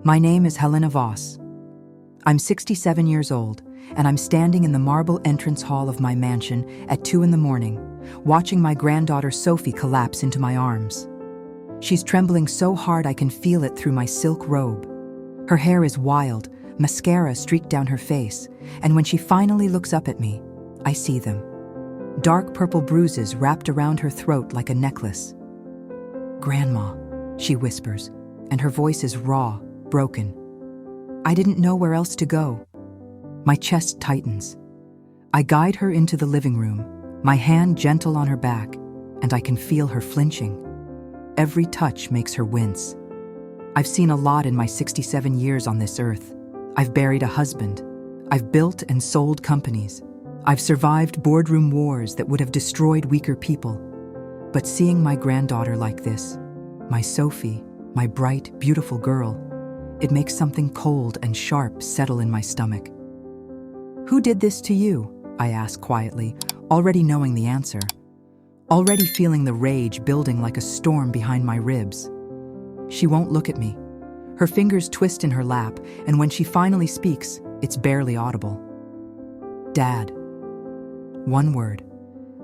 My name is Helena Voss. I'm 67 years old, and I'm standing in the marble entrance hall of my mansion at 2 in the morning, watching my granddaughter Sophie collapse into my arms. She's trembling so hard I can feel it through my silk robe. Her hair is wild, mascara streaked down her face, and when she finally looks up at me, I see them. Dark purple bruises wrapped around her throat like a necklace. "Grandma," she whispers, and her voice is raw, broken. I didn't know where else to go. My chest tightens. I guide her into the living room, my hand gentle on her back, and I can feel her flinching. Every touch makes her wince. I've seen a lot in my 67 years on this earth. I've buried a husband. I've built and sold companies. I've survived boardroom wars that would have destroyed weaker people. But seeing my granddaughter like this, my Sophie, my bright, beautiful girl, it makes something cold and sharp settle in my stomach. "Who did this to you?" I ask quietly, already knowing the answer, already feeling the rage building like a storm behind my ribs. She won't look at me. Her fingers twist in her lap, and when she finally speaks, it's barely audible. "Dad." One word.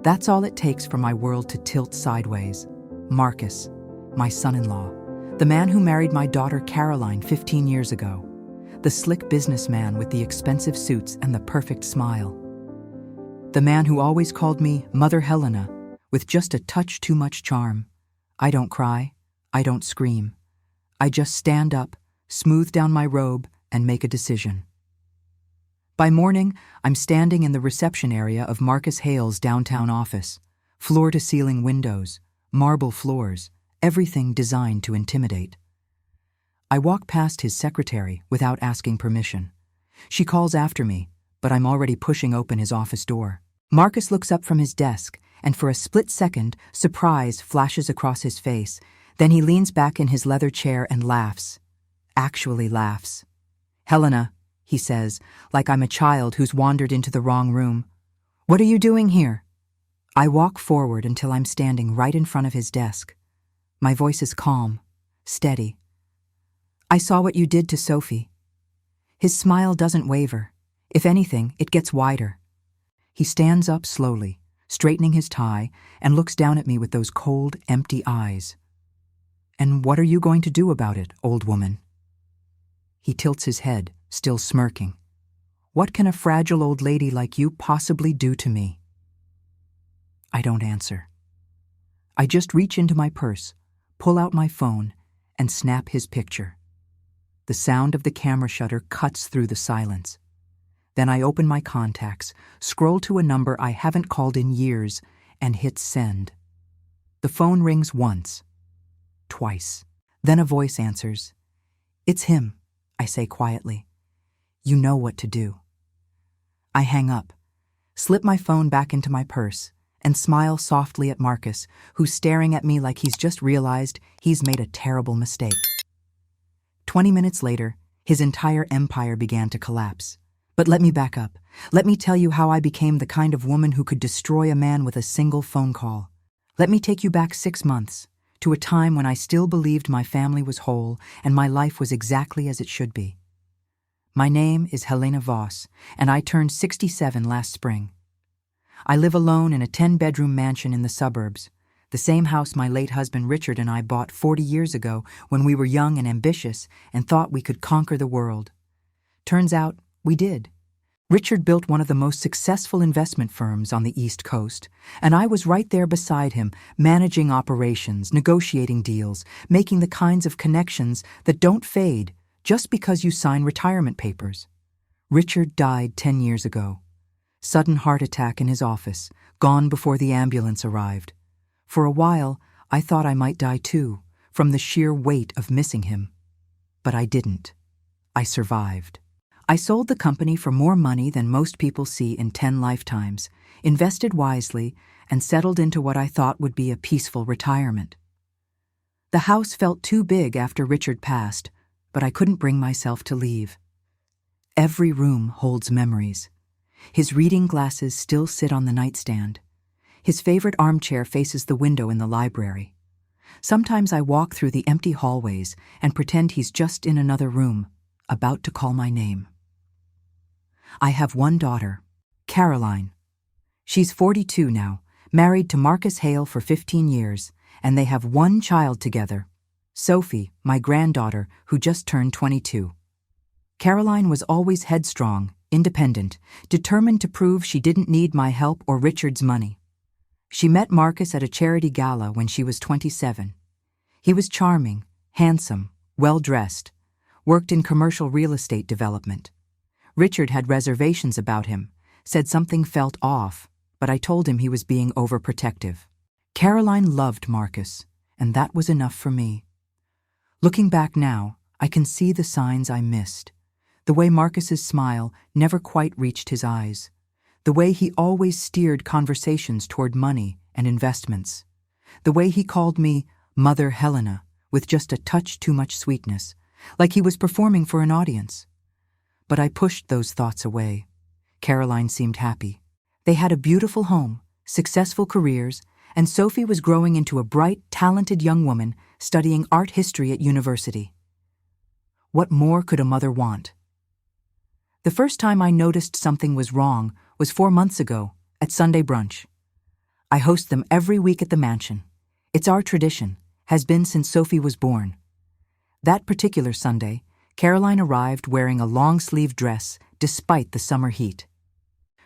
That's all it takes for my world to tilt sideways. Marcus, my son-in-law, the man who married my daughter Caroline 15 years ago, the slick businessman with the expensive suits and the perfect smile. The man who always called me Mother Helena, with just a touch too much charm. I don't cry, I don't scream. I just stand up, smooth down my robe, and make a decision. By morning, I'm standing in the reception area of Marcus Hale's downtown office. Floor-to-ceiling windows, marble floors, everything designed to intimidate. I walk past his secretary without asking permission. She calls after me, but I'm already pushing open his office door. Marcus looks up from his desk, and for a split second, surprise flashes across his face. Then he leans back in his leather chair and laughs. Actually laughs. "Helena," he says, like I'm a child who's wandered into the wrong room. "What are you doing here?" I walk forward until I'm standing right in front of his desk. My voice is calm, steady. "I saw what you did to Sophie." His smile doesn't waver. If anything, it gets wider. He stands up slowly, straightening his tie, and looks down at me with those cold, empty eyes. "And what are you going to do about it, old woman?" He tilts his head, still smirking. "What can a fragile old lady like you possibly do to me?" I don't answer. I just reach into my purse, pull out my phone, and snap his picture. The sound of the camera shutter cuts through the silence. Then I open my contacts, scroll to a number I haven't called in years, and hit send. The phone rings once, twice. Then a voice answers. "It's him," I say quietly. "You know what to do." I hang up, slip my phone back into my purse, and smile softly at Marcus, who's staring at me like he's just realized he's made a terrible mistake. 20 minutes later, his entire empire began to collapse. But let me back up. Let me tell you how I became the kind of woman who could destroy a man with a single phone call. Let me take you back 6 months, to a time when I still believed my family was whole and my life was exactly as it should be. My name is Helena Voss, and I turned 67 last spring. I live alone in a 10-bedroom mansion in the suburbs, the same house my late husband Richard and I bought 40 years ago when we were young and ambitious and thought we could conquer the world. Turns out, we did. Richard built one of the most successful investment firms on the East Coast, and I was right there beside him, managing operations, negotiating deals, making the kinds of connections that don't fade just because you sign retirement papers. Richard died 10 years ago. Sudden heart attack in his office, gone before the ambulance arrived. For a while, I thought I might die too, from the sheer weight of missing him. But I didn't. I survived. I sold the company for more money than most people see in 10 lifetimes, invested wisely, and settled into what I thought would be a peaceful retirement. The house felt too big after Richard passed, but I couldn't bring myself to leave. Every room holds memories. His reading glasses still sit on the nightstand. His favorite armchair faces the window in the library. Sometimes I walk through the empty hallways and pretend he's just in another room, about to call my name. I have one daughter, Caroline. She's 42 now, married to Marcus Hale for 15 years, and they have one child together, Sophie, my granddaughter, who just turned 22. Caroline was always headstrong, independent, determined to prove she didn't need my help or Richard's money. She met Marcus at a charity gala when she was 27. He was charming, handsome, well-dressed, worked in commercial real estate development. Richard had reservations about him, said something felt off, but I told him he was being overprotective. Caroline loved Marcus, and that was enough for me. Looking back now, I can see the signs I missed. The way Marcus's smile never quite reached his eyes. The way he always steered conversations toward money and investments. The way he called me Mother Helena with just a touch too much sweetness, like he was performing for an audience. But I pushed those thoughts away. Caroline seemed happy. They had a beautiful home, successful careers, and Sophie was growing into a bright, talented young woman studying art history at university. What more could a mother want? The first time I noticed something was wrong was 4 months ago, at Sunday brunch. I host them every week at the mansion. It's our tradition, has been since Sophie was born. That particular Sunday, Caroline arrived wearing a long-sleeved dress despite the summer heat.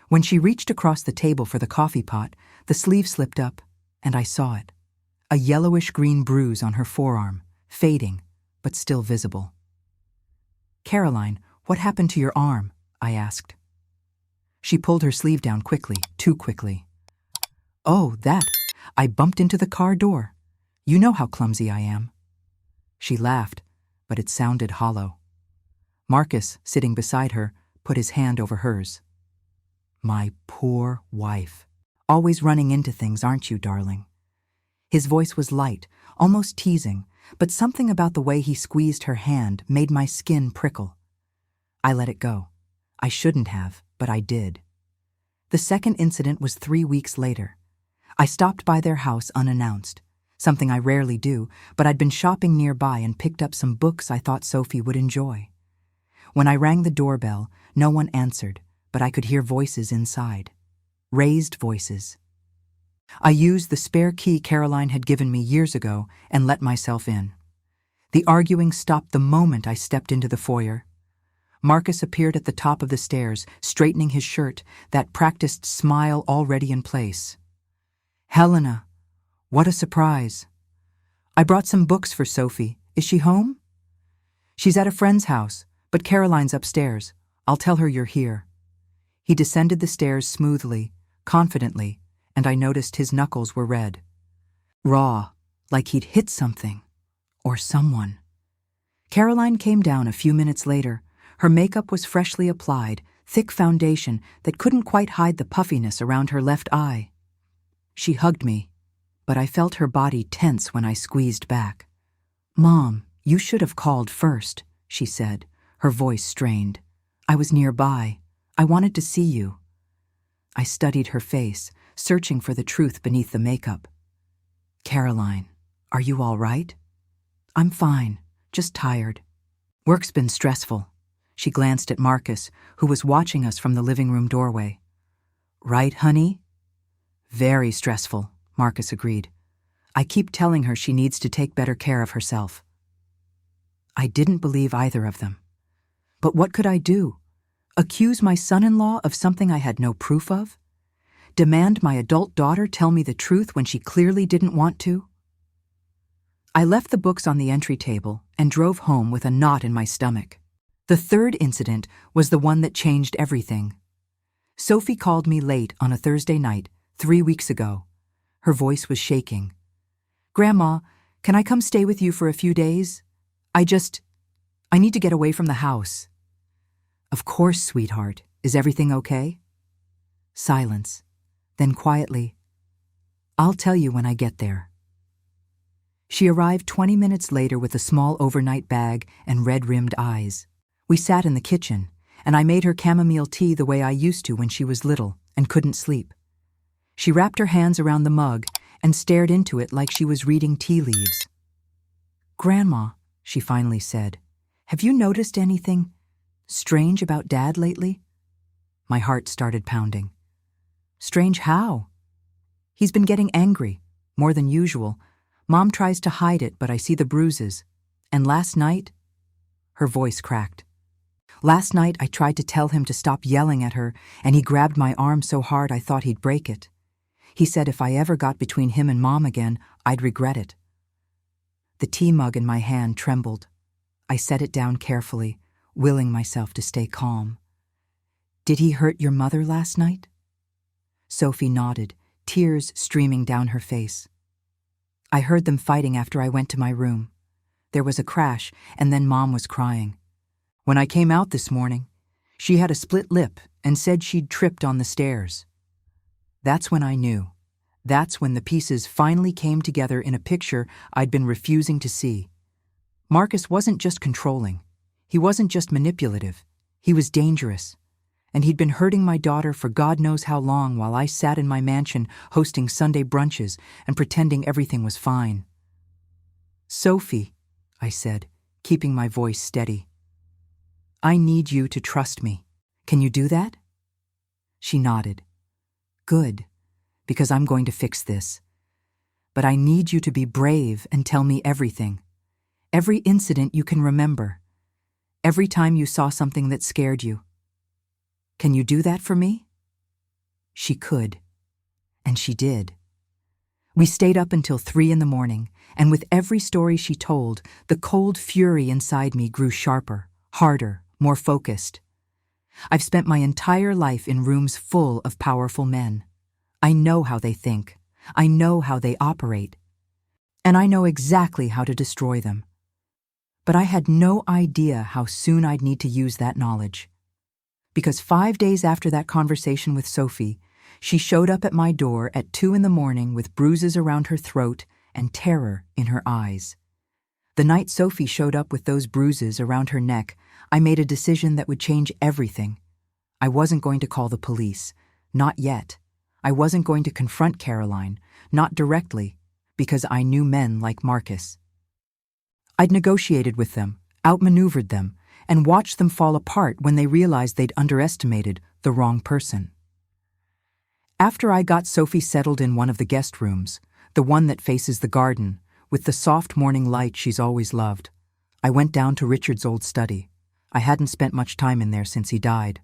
When she reached across the table for the coffee pot, the sleeve slipped up, and I saw it. A yellowish-green bruise on her forearm, fading, but still visible. "Caroline, what happened to your arm?" I asked. She pulled her sleeve down quickly, too quickly. "Oh, that. I bumped into the car door. You know how clumsy I am." She laughed, but it sounded hollow. Marcus, sitting beside her, put his hand over hers. "My poor wife. Always running into things, aren't you, darling?" His voice was light, almost teasing, but something about the way he squeezed her hand made my skin prickle. I let it go. I shouldn't have, but I did. The second incident was 3 weeks later. I stopped by their house unannounced, something I rarely do, but I'd been shopping nearby and picked up some books I thought Sophie would enjoy. When I rang the doorbell, no one answered, but I could hear voices inside. Raised voices. I used the spare key Caroline had given me years ago and let myself in. The arguing stopped the moment I stepped into the foyer. Marcus appeared at the top of the stairs, straightening his shirt, that practiced smile already in place. "Helena, what a surprise. I brought some books for Sophie. Is she home?" "She's at a friend's house, but Caroline's upstairs. I'll tell her you're here." He descended the stairs smoothly, confidently, and I noticed his knuckles were red. Raw, like he'd hit something. Or someone. Caroline came down a few minutes later. Her makeup was freshly applied, thick foundation that couldn't quite hide the puffiness around her left eye. She hugged me, but I felt her body tense when I squeezed back. "Mom, you should have called first," she said, her voice strained. "I was nearby. I wanted to see you." I studied her face, searching for the truth beneath the makeup. "Caroline, are you all right?" "I'm fine, just tired. Work's been stressful." She glanced at Marcus, who was watching us from the living room doorway. "Right, honey?" "Very stressful," Marcus agreed. "I keep telling her she needs to take better care of herself." I didn't believe either of them. But what could I do? Accuse my son-in-law of something I had no proof of? Demand my adult daughter tell me the truth when she clearly didn't want to? I left the books on the entry table and drove home with a knot in my stomach. The third incident was the one that changed everything. Sophie called me late on a Thursday night, 3 weeks ago. Her voice was shaking. "Grandma, can I come stay with you for a few days? I need to get away from the house." "Of course, sweetheart. Is everything okay?" Silence. Then quietly, "I'll tell you when I get there." She arrived 20 minutes later with a small overnight bag and red-rimmed eyes. We sat in the kitchen, and I made her chamomile tea the way I used to when she was little and couldn't sleep. She wrapped her hands around the mug and stared into it like she was reading tea leaves. "Grandma," she finally said, "have you noticed anything strange about Dad lately?" My heart started pounding. "Strange how?" "He's been getting angry, more than usual. Mom tries to hide it, but I see the bruises. And last night—" Her voice cracked. "Last night I tried to tell him to stop yelling at her, and he grabbed my arm so hard I thought he'd break it. He said if I ever got between him and Mom again, I'd regret it." The tea mug in my hand trembled. I set it down carefully, willing myself to stay calm. "Did he hurt your mother last night?" Sophie nodded, tears streaming down her face. "I heard them fighting after I went to my room. There was a crash, and then Mom was crying. When I came out this morning, she had a split lip and said she'd tripped on the stairs. That's when I knew. That's when the pieces finally came together in a picture I'd been refusing to see. Marcus wasn't just controlling. He wasn't just manipulative. He was dangerous. And he'd been hurting my daughter for God knows how long while I sat in my mansion hosting Sunday brunches and pretending everything was fine." "Sophie," I said, keeping my voice steady, "I need you to trust me. Can you do that?" She nodded. "Good, because I'm going to fix this. But I need you to be brave and tell me everything. Every incident you can remember. Every time you saw something that scared you. Can you do that for me?" She could, and she did. We stayed up until 3 a.m, and with every story she told, the cold fury inside me grew sharper, harder, more focused. I've spent my entire life in rooms full of powerful men. I know how they think. I know how they operate. And I know exactly how to destroy them. But I had no idea how soon I'd need to use that knowledge. Because 5 days after that conversation with Sophie, she showed up at my door at 2 a.m. with bruises around her throat and terror in her eyes. The night Sophie showed up with those bruises around her neck, I made a decision that would change everything. I wasn't going to call the police. Not yet. I wasn't going to confront Caroline, not directly, because I knew men like Marcus. I'd negotiated with them, outmaneuvered them, and watched them fall apart when they realized they'd underestimated the wrong person. After I got Sophie settled in one of the guest rooms, the one that faces the garden, with the soft morning light she's always loved, I went down to Richard's old study. I hadn't spent much time in there since he died.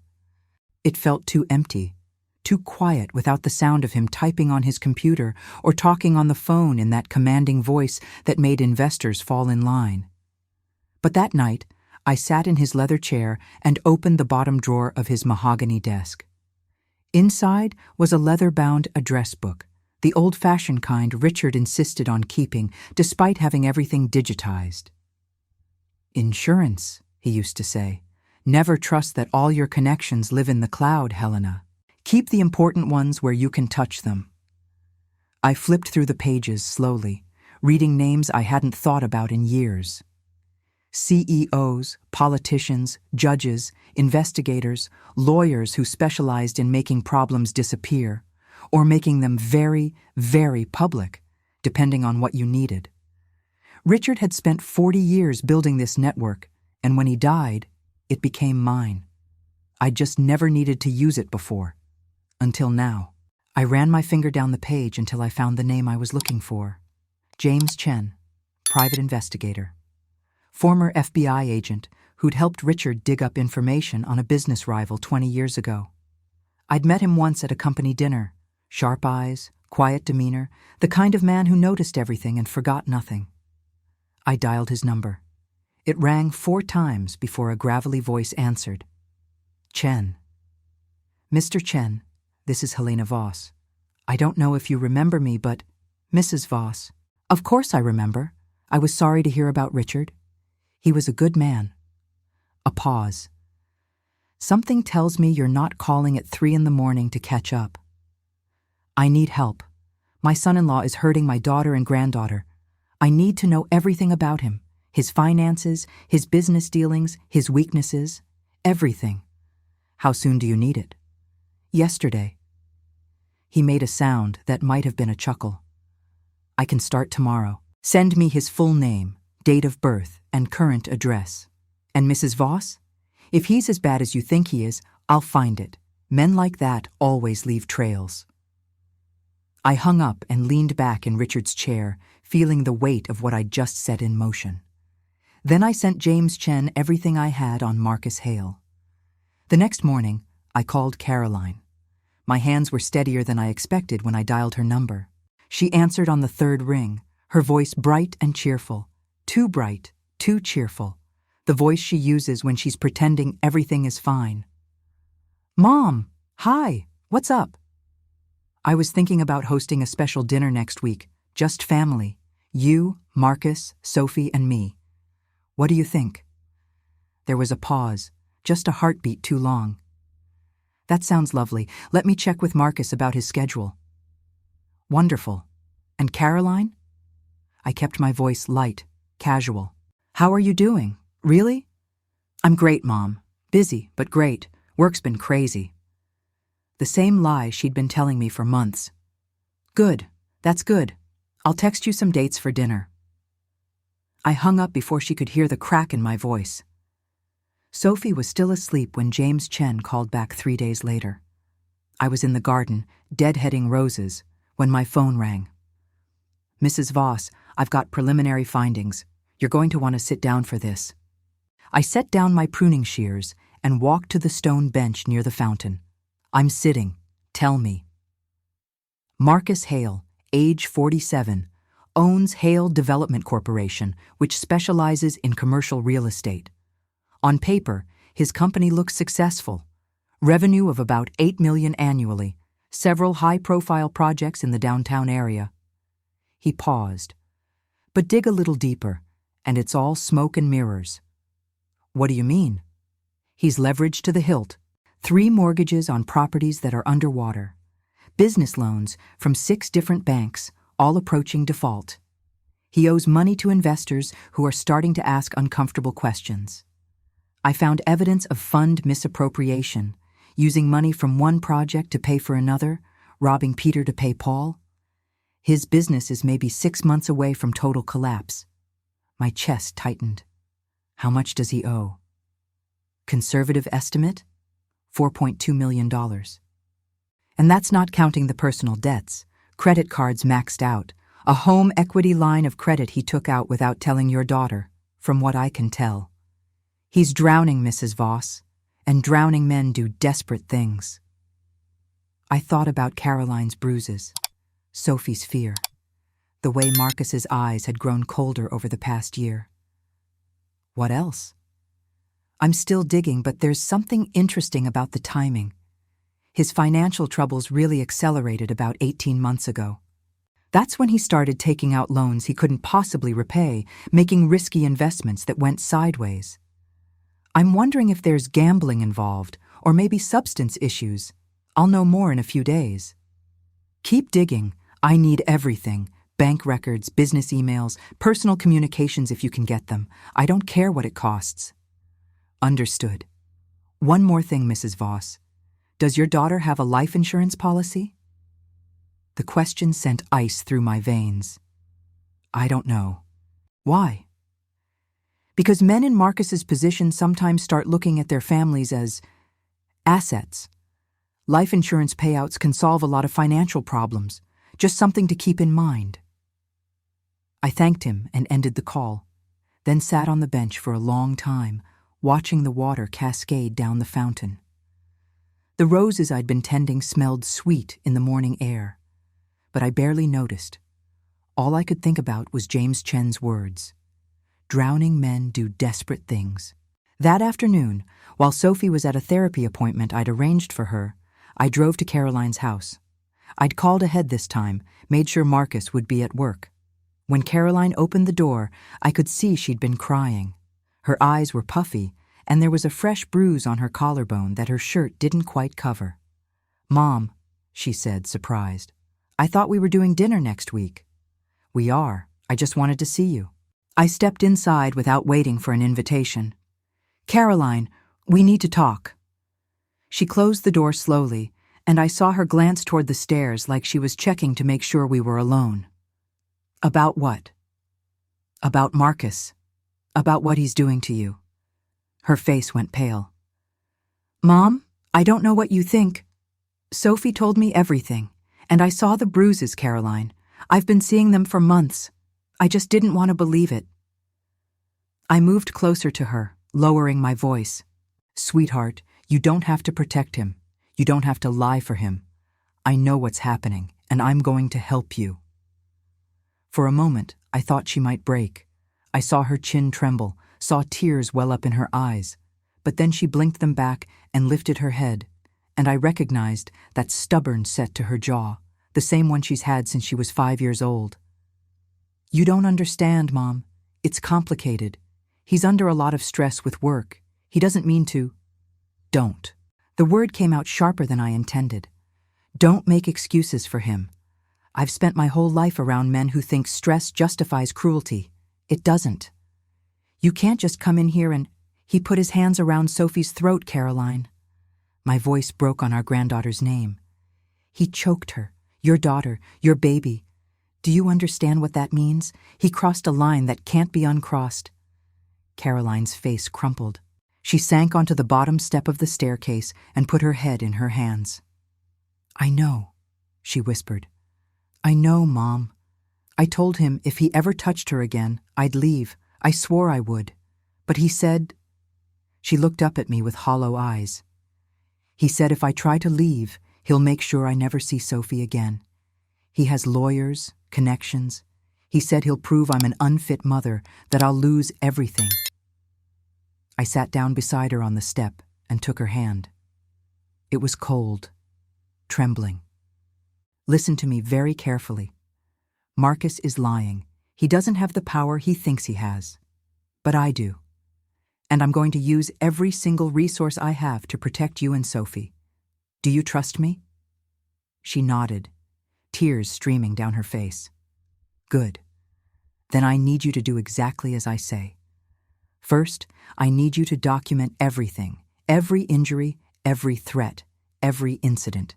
It felt too empty, too quiet without the sound of him typing on his computer or talking on the phone in that commanding voice that made investors fall in line. But that night, I sat in his leather chair and opened the bottom drawer of his mahogany desk. Inside was a leather-bound address book, the old-fashioned kind Richard insisted on keeping, despite having everything digitized. "Insurance," he used to say. "Never trust that all your connections live in the cloud, Helena. Keep the important ones where you can touch them." I flipped through the pages slowly, reading names I hadn't thought about in years. CEOs, politicians, judges, investigators, lawyers who specialized in making problems disappear, or making them very, very public, depending on what you needed. Richard had spent 40 years building this network, and when he died, it became mine. I just never needed to use it before. Until now. I ran my finger down the page until I found the name I was looking for. James Chen, private investigator. Former FBI agent who'd helped Richard dig up information on a business rival 20 years ago. I'd met him once at a company dinner. Sharp eyes, quiet demeanor, the kind of man who noticed everything and forgot nothing. I dialed his number. It rang 4 times before a gravelly voice answered. "Chen." "Mr. Chen, this is Helena Voss. I don't know if you remember me, but—" "Mrs. Voss. Of course I remember. I was sorry to hear about Richard. He was a good man." A pause. "Something tells me you're not calling at 3 a.m. to catch up." "I need help. My son-in-law is hurting my daughter and granddaughter. I need to know everything about him, his finances, his business dealings, his weaknesses, everything." "How soon do you need it?" "Yesterday." He made a sound that might have been a chuckle. I can start tomorrow. Send me his full name, date of birth, and current address. And Mrs. Voss? If he's as bad as you think he is, I'll find it. Men like that always leave trails. I hung up and leaned back in Richard's chair, feeling the weight of what I'd just set in motion. Then I sent James Chen everything I had on Marcus Hale. The next morning, I called Caroline. My hands were steadier than I expected when I dialed her number. She answered on the third ring, her voice bright and cheerful. Too bright, too cheerful. The voice she uses when she's pretending everything is fine. Mom, hi, what's up? I was thinking about hosting a special dinner next week, just family. You, Marcus, Sophie, and me. What do you think? There was a pause, just a heartbeat too long. That sounds lovely. Let me check with Marcus about his schedule. Wonderful. And Caroline? I kept my voice light, casual. How are you doing? Really? I'm great, Mom. Busy, but great. Work's been crazy. The same lie she'd been telling me for months. Good. That's good. I'll text you some dates for dinner. I hung up before she could hear the crack in my voice. Sophie was still asleep when James Chen called back 3 days later. I was in the garden, deadheading roses, when my phone rang. Mrs. Voss, I've got preliminary findings. You're going to want to sit down for this. I set down my pruning shears and walked to the stone bench near the fountain. I'm sitting. Tell me. Marcus Hale, age 47, owns Hale Development Corporation, which specializes in commercial real estate. On paper, his company looks successful. Revenue of about $8 million annually, several high-profile projects in the downtown area. He paused. But dig a little deeper, and it's all smoke and mirrors. What do you mean? He's leveraged to the hilt. 3 mortgages on properties that are underwater. Business loans from 6 different banks, all approaching default. He owes money to investors who are starting to ask uncomfortable questions. I found evidence of fund misappropriation, using money from one project to pay for another, robbing Peter to pay Paul. His business is maybe 6 months away from total collapse. My chest tightened. How much does he owe? Conservative estimate? $4.2 million. And that's not counting the personal debts, credit cards maxed out, a home equity line of credit he took out without telling your daughter, from what I can tell. He's drowning, Mrs. Voss, and drowning men do desperate things. I thought about Caroline's bruises, Sophie's fear, the way Marcus's eyes had grown colder over the past year. What else? I'm still digging, but there's something interesting about the timing. His financial troubles really accelerated about 18 months ago. That's when he started taking out loans he couldn't possibly repay, making risky investments that went sideways. I'm wondering if there's gambling involved, or maybe substance issues. I'll know more in a few days. Keep digging. I need everything. Bank records, business emails, personal communications if you can get them. I don't care what it costs. Understood. One more thing, Mrs. Voss. Does your daughter have a life insurance policy? The question sent ice through my veins. I don't know. Why? Because men in Marcus's position sometimes start looking at their families as assets. Life insurance payouts can solve a lot of financial problems, just something to keep in mind. I thanked him and ended the call, then sat on the bench for a long time, watching the water cascade down the fountain. The roses I'd been tending smelled sweet in the morning air, but I barely noticed. All I could think about was James Chen's words. Drowning men do desperate things. That afternoon, while Sophie was at a therapy appointment I'd arranged for her, I drove to Caroline's house. I'd called ahead this time, made sure Marcus would be at work. When Caroline opened the door, I could see she'd been crying. Her eyes were puffy, and there was a fresh bruise on her collarbone that her shirt didn't quite cover. "Mom," she said, surprised, "I thought we were doing dinner next week." "We are. I just wanted to see you." I stepped inside without waiting for an invitation. "Caroline, we need to talk." She closed the door slowly, and I saw her glance toward the stairs like she was checking to make sure we were alone. About what? About Marcus. About what he's doing to you. Her face went pale. Mom, I don't know what you think. Sophie told me everything, and I saw the bruises, Caroline. I've been seeing them for months. I just didn't want to believe it. I moved closer to her, lowering my voice. Sweetheart, you don't have to protect him. You don't have to lie for him. I know what's happening, and I'm going to help you. For a moment, I thought she might break. I saw her chin tremble, saw tears well up in her eyes. But then she blinked them back and lifted her head, and I recognized that stubborn set to her jaw, the same one she's had since she was 5 years old. You don't understand, Mom. It's complicated. He's under a lot of stress with work. He doesn't mean to. Don't. The word came out sharper than I intended. Don't make excuses for him. I've spent my whole life around men who think stress justifies cruelty. It doesn't. You can't just come in here and... He put his hands around Sophie's throat, Caroline. My voice broke on our granddaughter's name. He choked her. Your daughter, your baby. Do you understand what that means? He crossed a line that can't be uncrossed. Caroline's face crumpled. She sank onto the bottom step of the staircase and put her head in her hands. I know, she whispered. I know, Mom. I told him if he ever touched her again, I'd leave. I swore I would. But he said... She looked up at me with hollow eyes. He said if I try to leave, he'll make sure I never see Sophie again. He has lawyers, connections. He said he'll prove I'm an unfit mother, that I'll lose everything. I sat down beside her on the step and took her hand. It was cold, trembling. Listen to me very carefully. Marcus is lying. He doesn't have the power he thinks he has. But I do. And I'm going to use every single resource I have to protect you and Sophie. Do you trust me? She nodded, tears streaming down her face. Good. Then I need you to do exactly as I say. First, I need you to document everything, every injury, every threat, every incident.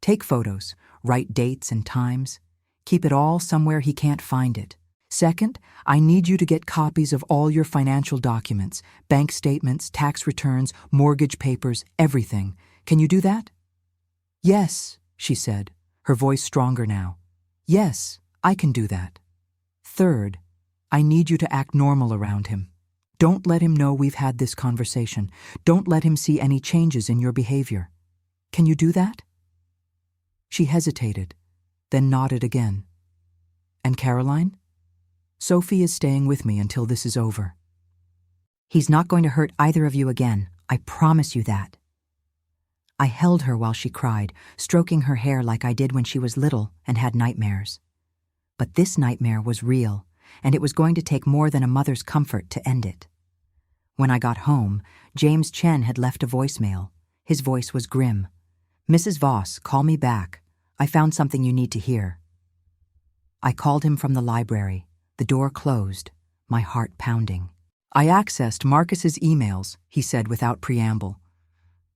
Take photos, write dates and times. Keep it all somewhere he can't find it. Second, I need you to get copies of all your financial documents, bank statements, tax returns, mortgage papers, everything. Can you do that? Yes, she said, her voice stronger now. Yes, I can do that. Third, I need you to act normal around him. Don't let him know we've had this conversation. Don't let him see any changes in your behavior. Can you do that? She hesitated, then nodded again. And Caroline? Sophie is staying with me until this is over. He's not going to hurt either of you again. I promise you that. I held her while she cried, stroking her hair like I did when she was little and had nightmares. But this nightmare was real, and it was going to take more than a mother's comfort to end it. When I got home, James Chen had left a voicemail. His voice was grim. Mrs. Voss, call me back. I found something you need to hear. I called him from the library. The door closed, my heart pounding. I accessed Marcus's emails, he said without preamble.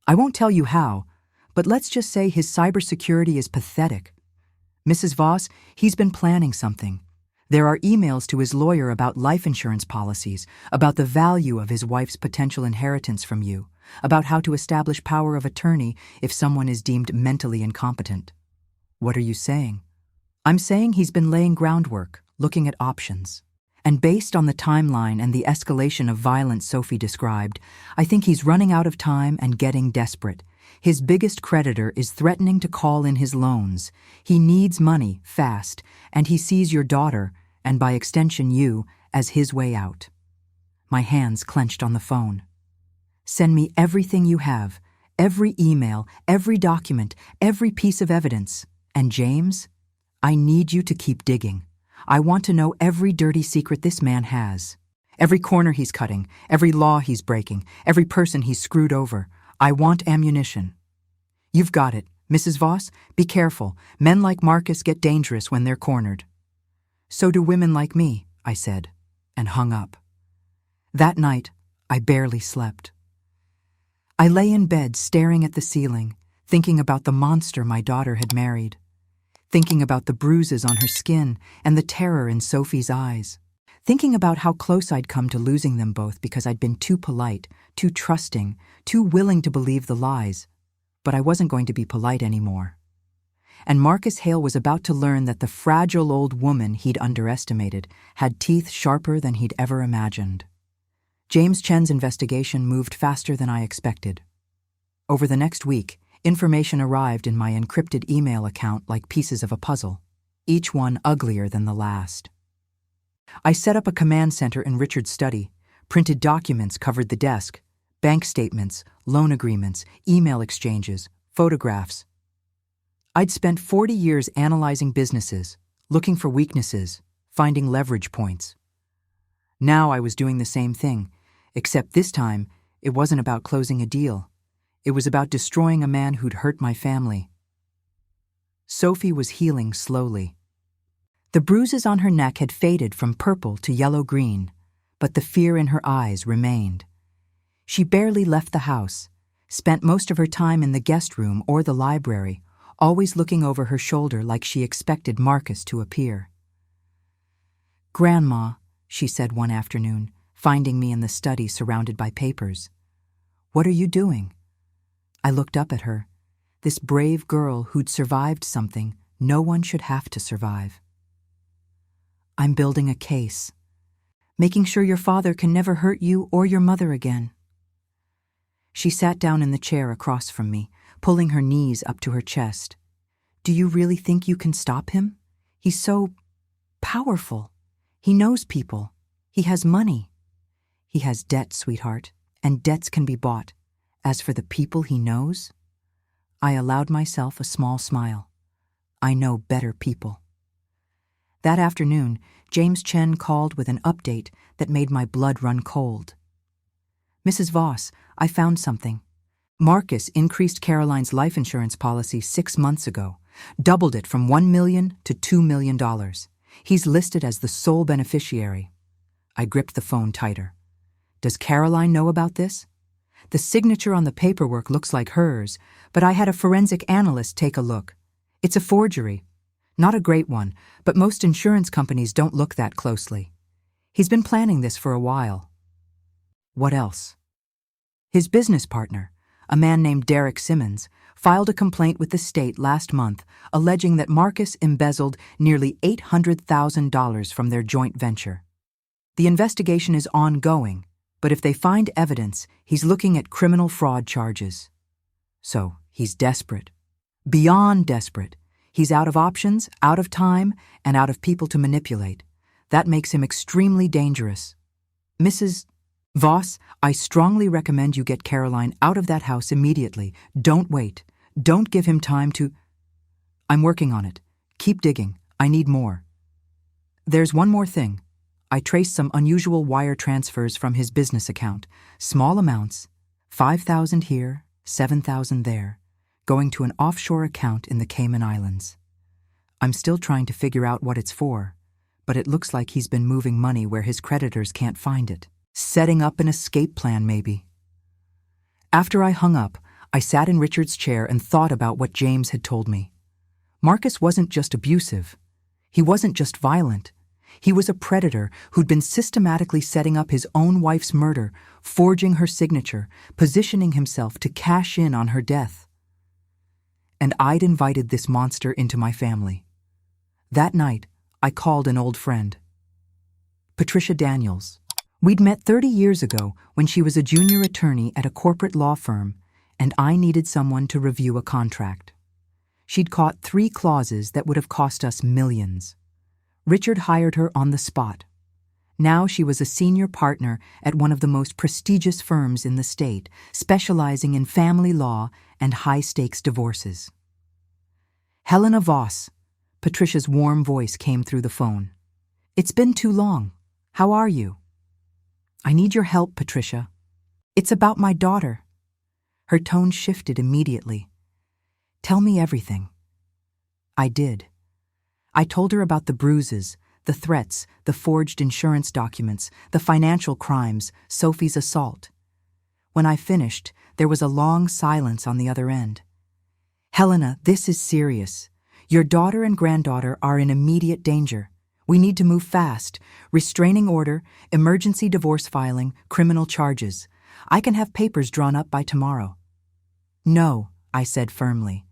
I won't tell you how, but let's just say his cybersecurity is pathetic. Mrs. Voss, he's been planning something. There are emails to his lawyer about life insurance policies, about the value of his wife's potential inheritance from you, about how to establish power of attorney if someone is deemed mentally incompetent. What are you saying? I'm saying he's been laying groundwork, looking at options. And based on the timeline and the escalation of violence Sophie described, I think he's running out of time and getting desperate. His biggest creditor is threatening to call in his loans. He needs money, fast, and he sees your daughter, and by extension you, as his way out. My hands clenched on the phone. Send me everything you have, every email, every document, every piece of evidence. And James, I need you to keep digging. I want to know every dirty secret this man has. Every corner he's cutting, every law he's breaking, every person he's screwed over. I want ammunition. You've got it. Mrs. Voss, be careful. Men like Marcus get dangerous when they're cornered. So do women like me, I said, and hung up. That night, I barely slept. I lay in bed staring at the ceiling, thinking about the monster my daughter had married. thinking about the bruises on her skin and the terror in Sophie's eyes, thinking about how close I'd come to losing them both because I'd been too polite, too trusting, too willing to believe the lies. But I wasn't going to be polite anymore. And Marcus Hale was about to learn that the fragile old woman he'd underestimated had teeth sharper than he'd ever imagined. James Chen's investigation moved faster than I expected. Over the next week, information arrived in my encrypted email account like pieces of a puzzle, each one uglier than the last. I set up a command center in Richard's study. Printed documents covered the desk, bank statements, loan agreements, email exchanges, photographs. I'd spent 40 years analyzing businesses, looking for weaknesses, finding leverage points. Now I was doing the same thing, except this time it wasn't about closing a deal. It was about destroying a man who'd hurt my family. Sophie was healing slowly. The bruises on her neck had faded from purple to yellow-green, but the fear in her eyes remained. She barely left the house, spent most of her time in the guest room or the library, always looking over her shoulder like she expected Marcus to appear. "Grandma," she said one afternoon, finding me in the study surrounded by papers. "What are you doing?" I looked up at her, this brave girl who'd survived something no one should have to survive. "I'm building a case, making sure your father can never hurt you or your mother again." She sat down in the chair across from me, pulling her knees up to her chest. "Do you really think you can stop him? He's so powerful. He knows people. He has money. He has debt, sweetheart, and debts can be bought. As for the people he knows," I allowed myself a small smile. "I know better people." That afternoon, James Chen called with an update that made my blood run cold. "Mrs. Voss, I found something. Marcus increased Caroline's life insurance policy 6 months ago, doubled it from $1 million to $2 million. He's listed as the sole beneficiary." I gripped the phone tighter. "Does Caroline know about this?" "The signature on the paperwork looks like hers, but I had a forensic analyst take a look. It's a forgery. Not a great one, but most insurance companies don't look that closely. He's been planning this for a while." "What else?" "His business partner, a man named Derek Simmons, filed a complaint with the state last month alleging that Marcus embezzled nearly $800,000 from their joint venture. The investigation is ongoing, but if they find evidence, he's looking at criminal fraud charges. So he's desperate. Beyond desperate. He's out of options, out of time, and out of people to manipulate. That makes him extremely dangerous. Mrs. Voss, I strongly recommend you get Caroline out of that house immediately. Don't wait. Don't give him time to—" "I'm working on it. Keep digging. I need more." "There's one more thing. I traced some unusual wire transfers from his business account. Small amounts, 5,000 here, 7,000 there, going to an offshore account in the Cayman Islands. I'm still trying to figure out what it's for, but it looks like he's been moving money where his creditors can't find it. Setting up an escape plan, maybe." After I hung up, I sat in Richard's chair and thought about what James had told me. Marcus wasn't just abusive. He wasn't just violent. He was a predator who'd been systematically setting up his own wife's murder, forging her signature, positioning himself to cash in on her death. And I'd invited this monster into my family. That night, I called an old friend, Patricia Daniels. We'd met 30 years ago when she was a junior attorney at a corporate law firm, and I needed someone to review a contract. She'd caught 3 clauses that would have cost us millions. Richard hired her on the spot. Now she was a senior partner at one of the most prestigious firms in the state, specializing in family law and high-stakes divorces. "Helena Voss," Patricia's warm voice came through the phone. "It's been too long. How are you?" "I need your help, Patricia. It's about my daughter." Her tone shifted immediately. "Tell me everything." I did. I told her about the bruises, the threats, the forged insurance documents, the financial crimes, Sophie's assault. When I finished, there was a long silence on the other end. "Helena, this is serious. Your daughter and granddaughter are in immediate danger. We need to move fast. Restraining order, emergency divorce filing, criminal charges. I can have papers drawn up by tomorrow." "No," I said firmly.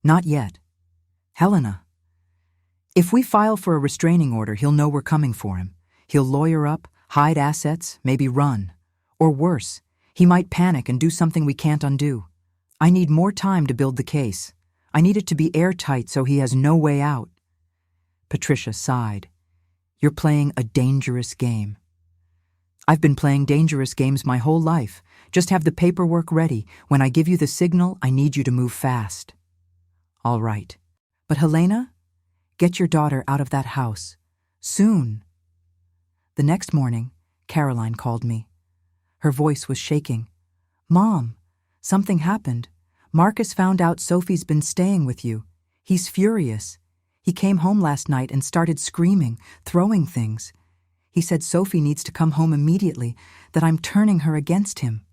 "Not yet. Helena, if we file for a restraining order, he'll know we're coming for him. He'll lawyer up, hide assets, maybe run. Or worse, he might panic and do something we can't undo. I need more time to build the case. I need it to be airtight so he has no way out." Patricia sighed. "You're playing a dangerous game." "I've been playing dangerous games my whole life. Just have the paperwork ready. When I give you the signal, I need you to move fast." "All right. But Helena, get your daughter out of that house. Soon." The next morning, Caroline called me. Her voice was shaking. "Mom, something happened. Marcus found out Sophie's been staying with you. He's furious. He came home last night and started screaming, throwing things. He said Sophie needs to come home immediately, that I'm turning her against him."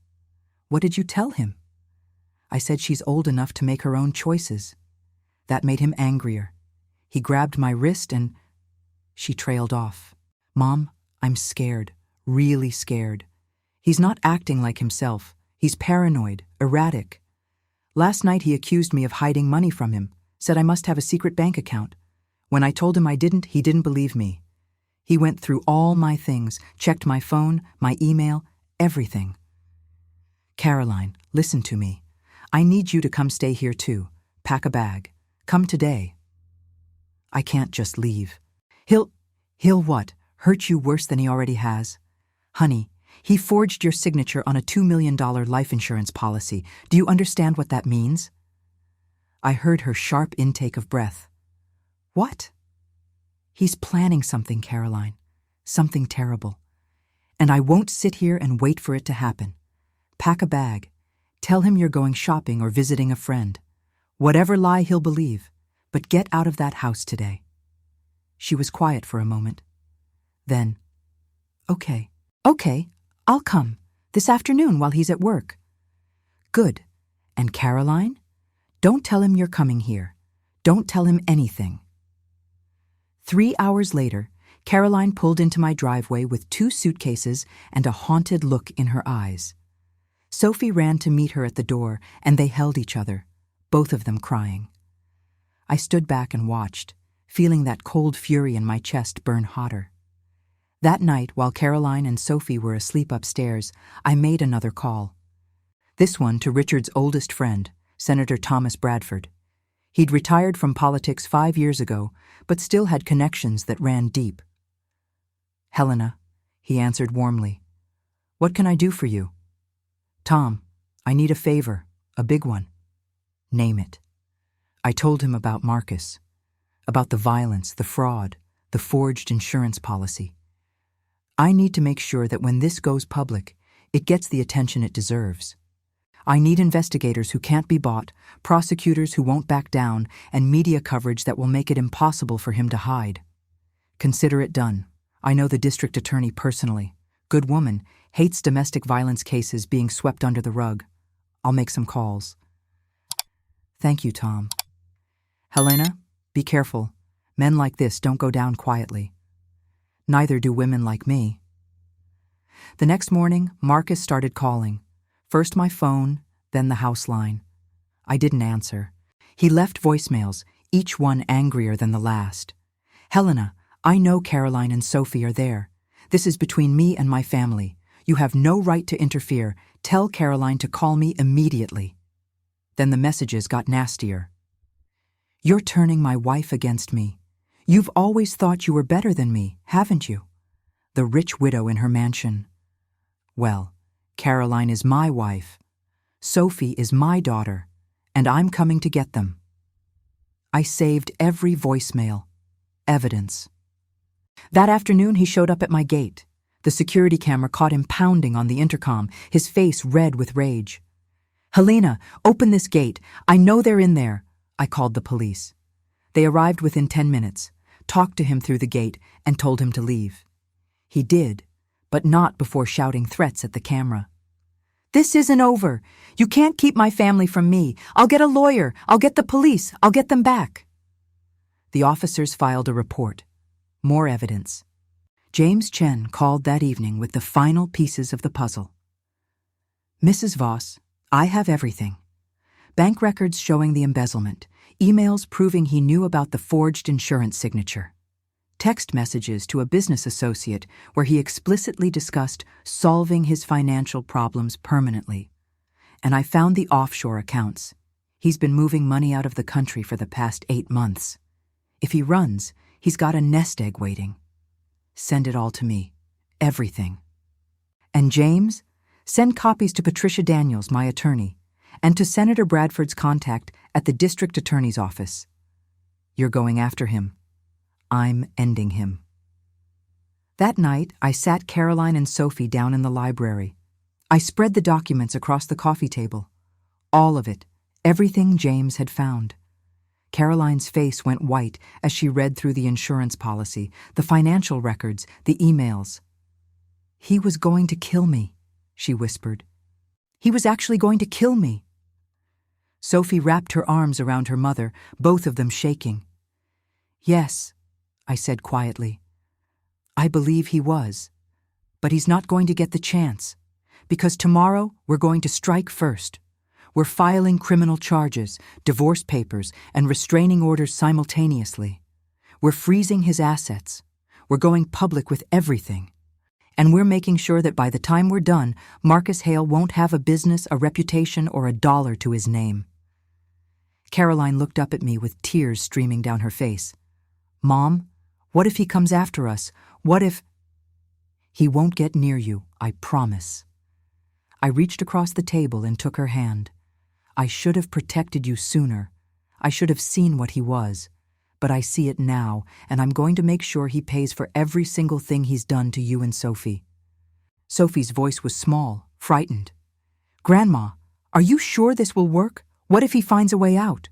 "What did you tell him?" "I said she's old enough to make her own choices." That made him angrier. He grabbed my wrist and... She trailed off. "Mom, I'm scared, really scared. He's not acting like himself. He's paranoid, erratic. Last night he accused me of hiding money from him, said I must have a secret bank account. When I told him I didn't, he didn't believe me. He went through all my things, checked my phone, my email, everything." "Caroline, listen to me. I need you to come stay here too. Pack a bag. Come today." "I can't just leave. He'll what? Hurt you worse than he already has? Honey, he forged your signature on a $2 million life insurance policy. Do you understand what that means?" I heard her sharp intake of breath. "What?" "He's planning something, Caroline. Something terrible. And I won't sit here and wait for it to happen. Pack a bag. Tell him you're going shopping or visiting a friend. Whatever lie he'll believe, but get out of that house today." She was quiet for a moment. Then, Okay, I'll come. This afternoon while he's at work." "Good. And Caroline? Don't tell him you're coming here. Don't tell him anything." 3 hours later, Caroline pulled into my driveway with 2 suitcases and a haunted look in her eyes. Sophie ran to meet her at the door, and they held each other, both of them crying. I stood back and watched, feeling that cold fury in my chest burn hotter. That night, while Caroline and Sophie were asleep upstairs, I made another call. This one to Richard's oldest friend, Senator Thomas Bradford. He'd retired from politics 5 years ago, but still had connections that ran deep. "Helena," he answered warmly. "What can I do for you?" "Tom, I need a favor, a big one." "Name it." I told him about Marcus, about the violence, the fraud, the forged insurance policy. I need to make sure that when this goes public, it gets the attention it deserves. I need investigators who can't be bought, prosecutors who won't back down, and media coverage that will make it impossible for him to hide. Consider it done. I know the district attorney personally. Good woman, hates domestic violence cases being swept under the rug. I'll make some calls. "Thank you, Tom." "Helena, be careful. Men like this don't go down quietly. Neither do women like me." The next morning, Marcus started calling. First my phone, then the house line. I didn't answer. He left voicemails, each one angrier than the last. "Helena, I know Caroline and Sophie are there. This is between me and my family. You have no right to interfere. Tell Caroline to call me immediately." Then the messages got nastier. "You're turning my wife against me. You've always thought you were better than me, haven't you? The rich widow in her mansion. Well, Caroline is my wife. Sophie is my daughter, and I'm coming to get them." I saved every voicemail. Evidence. That afternoon, he showed up at my gate. The security camera caught him pounding on the intercom, his face red with rage. "Helena, open this gate. I know they're in there." I called the police. They arrived within 10 minutes, talked to him through the gate, and told him to leave. He did, but not before shouting threats at the camera. "This isn't over. You can't keep my family from me. I'll get a lawyer. I'll get the police. I'll get them back." the officers filed a report. More evidence. James Chen called that evening with the final pieces of the puzzle. Mrs. Voss, I have everything. Bank records showing the embezzlement, emails proving he knew about the forged insurance signature, text messages to a business associate where he explicitly discussed solving his financial problems permanently. And I found the offshore accounts. He's been moving money out of the country for the past 8 months. If he runs, he's got a nest egg waiting. Send it all to me. Everything. And James, send copies to Patricia Daniels, my attorney, and to Senator Bradford's contact at the district attorney's office. You're going after him. I'm ending him. That night, I sat Caroline and Sophie down in the library. I spread the documents across the coffee table. All of it, everything James had found. Caroline's face went white as she read through the insurance policy, the financial records, the emails. He was going to kill me, she whispered. He was actually going to kill me. Sophie wrapped her arms around her mother, both of them shaking. Yes, I said quietly. I believe he was. But he's not going to get the chance. Because tomorrow we're going to strike first. We're filing criminal charges, divorce papers, and restraining orders simultaneously. We're freezing his assets. We're going public with everything. And we're making sure that by the time we're done, Marcus Hale won't have a business, a reputation, or a dollar to his name. Caroline looked up at me with tears streaming down her face. Mom, what if he comes after us? What if... He won't get near you, I promise. I reached across the table and took her hand. I should have protected you sooner. I should have seen what he was. But I see it now, and I'm going to make sure he pays for every single thing he's done to you and Sophie. Sophie's voice was small, frightened. Grandma, are you sure this will work? What if he finds a way out?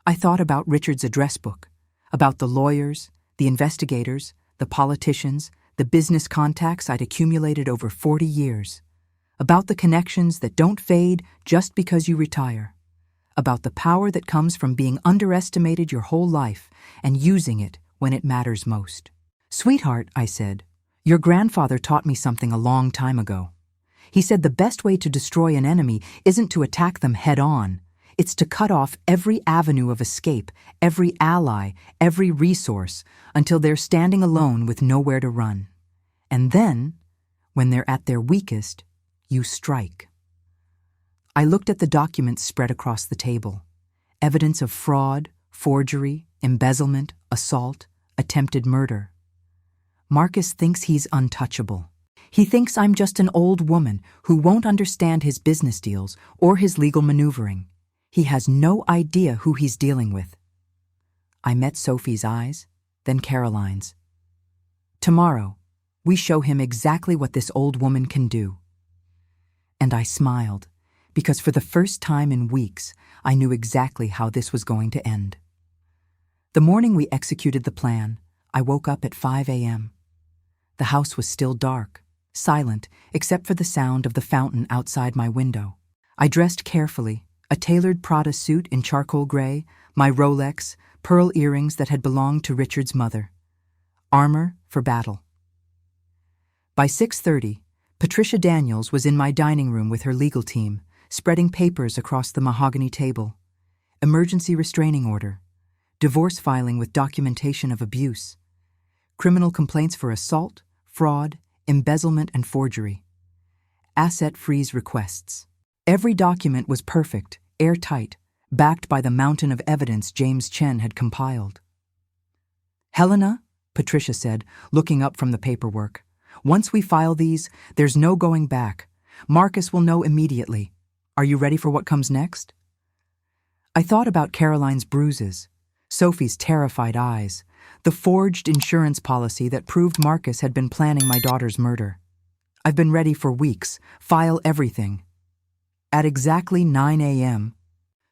I thought about Richard's address book, about the lawyers, the investigators, the politicians, the business contacts I'd accumulated over 40 years, about the connections that don't fade just because you retire, about the power that comes from being underestimated your whole life and using it when it matters most. Sweetheart, I said, your grandfather taught me something a long time ago. He said the best way to destroy an enemy isn't to attack them head-on. It's to cut off every avenue of escape, every ally, every resource, until they're standing alone with nowhere to run. And then, when they're at their weakest, you strike. I looked at the documents spread across the table. Evidence of fraud, forgery, embezzlement, assault, attempted murder. Marcus thinks he's untouchable. He thinks I'm just an old woman who won't understand his business deals or his legal maneuvering. He has no idea who he's dealing with. I met Sophie's eyes, then Caroline's. Tomorrow, we show him exactly what this old woman can do. And I smiled, because for the first time in weeks, I knew exactly how this was going to end. The morning we executed the plan, I woke up at 5 a.m. The house was still dark, silent except for the sound of the fountain outside my window. I dressed carefully, a tailored Prada suit in charcoal gray, my Rolex, pearl earrings that had belonged to Richard's mother. Armor for battle. By 6:30, Patricia Daniels was in my dining room with her legal team, spreading papers across the mahogany table. Emergency restraining order. Divorce filing with documentation of abuse. Criminal complaints for assault, fraud, embezzlement, and forgery. Asset freeze requests. Every document was perfect, airtight, backed by the mountain of evidence James Chen had compiled. Helena, Patricia said, looking up from the paperwork, once we file these, there's no going back. Marcus will know immediately. Are you ready for what comes next? I thought about Caroline's bruises, Sophie's terrified eyes, the forged insurance policy that proved Marcus had been planning my daughter's murder. I've been ready for weeks. File everything. At exactly 9 a.m.,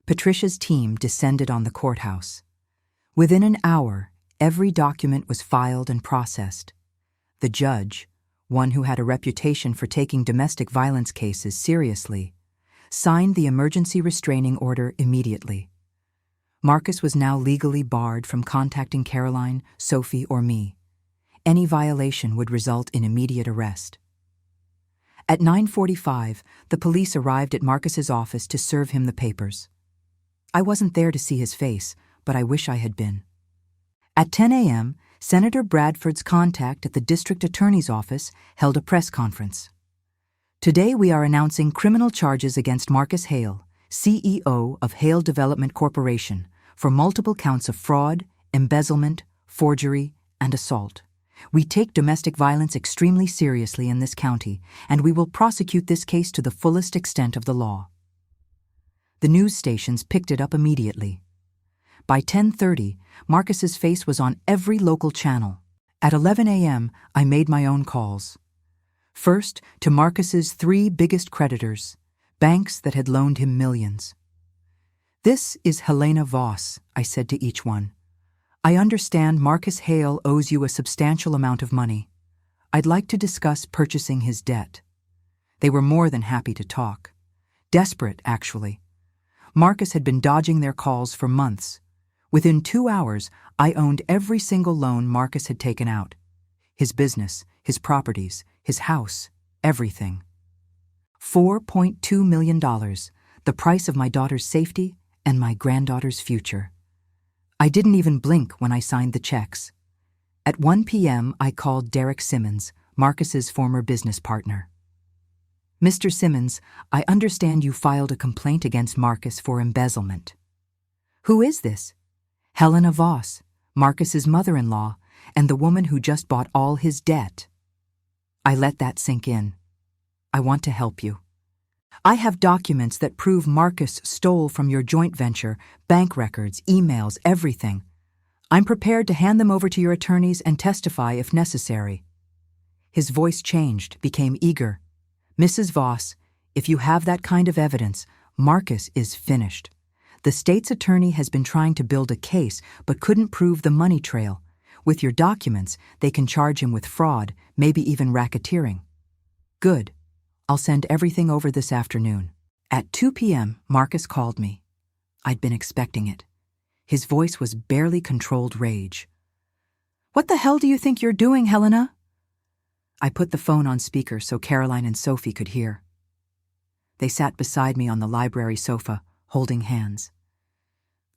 Patricia's team descended on the courthouse. Within an hour, every document was filed and processed. The judge, one who had a reputation for taking domestic violence cases seriously, signed the emergency restraining order immediately. Marcus was now legally barred from contacting Caroline, Sophie, or me. Any violation would result in immediate arrest. At 9:45, the police arrived at Marcus's office to serve him the papers. I wasn't there to see his face, but I wish I had been. At 10 a.m., Senator Bradford's contact at the district attorney's office held a press conference. Today we are announcing criminal charges against Marcus Hale, CEO of Hale Development Corporation, for multiple counts of fraud, embezzlement, forgery, and assault. We take domestic violence extremely seriously in this county, and we will prosecute this case to the fullest extent of the law. The news stations picked it up immediately. By 10:30, Marcus's face was on every local channel. At 11 a.m., I made my own calls. First, to Marcus's 3 biggest creditors, banks that had loaned him millions. "This is Helena Voss," I said to each one. "I understand Marcus Hale owes you a substantial amount of money. I'd like to discuss purchasing his debt." They were more than happy to talk. Desperate, actually. Marcus had been dodging their calls for months. Within 2 hours, I owned every single loan Marcus had taken out. His business, his properties, his house, everything. $4.2 million, the price of my daughter's safety and my granddaughter's future. I didn't even blink when I signed the checks. At 1 p.m., I called Derek Simmons, Marcus's former business partner. "Mr. Simmons, I understand you filed a complaint against Marcus for embezzlement." "Who is this?" "Helena Voss, Marcus's mother-in-law, and the woman who just bought all his debt." I let that sink in. "I want to help you. I have documents that prove Marcus stole from your joint venture, bank records, emails, everything. I'm prepared to hand them over to your attorneys and testify if necessary." His voice changed, became eager. "Mrs. Voss, if you have that kind of evidence, Marcus is finished. The state's attorney has been trying to build a case but couldn't prove the money trail. With your documents, they can charge him with fraud, maybe even racketeering." "Good. I'll send everything over this afternoon." At 2 p.m., Marcus called me. I'd been expecting it. His voice was barely controlled rage. "What the hell do you think you're doing, Helena?" I put the phone on speaker so Caroline and Sophie could hear. They sat beside me on the library sofa, holding hands.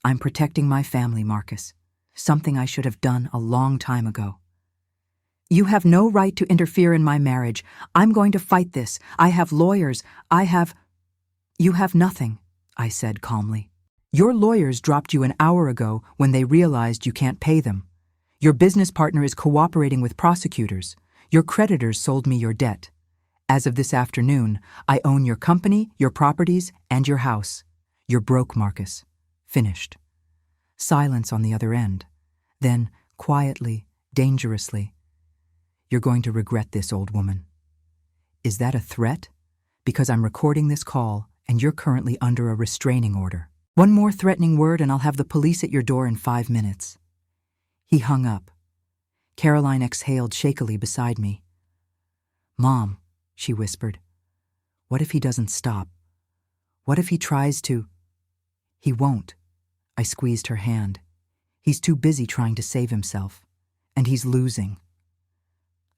"I'm protecting my family, Marcus. Something I should have done a long time ago." "You have no right to interfere in my marriage. I'm going to fight this. I have lawyers. You have nothing," I said calmly. "Your lawyers dropped you an hour ago when they realized you can't pay them. Your business partner is cooperating with prosecutors. Your creditors sold me your debt. As of this afternoon, I own your company, your properties, and your house. You're broke, Marcus. Finished." Silence on the other end. Then, quietly, dangerously, "You're going to regret this, old woman." Is that a threat? Because I'm recording this call, and you're currently under a restraining order. One more threatening word and I'll have the police at your door in 5 minutes. He hung up. Caroline exhaled shakily beside me. "Mom," she whispered, "what if he doesn't stop? What if he tries to—" "He won't." I squeezed her hand. "He's too busy trying to save himself. And he's losing."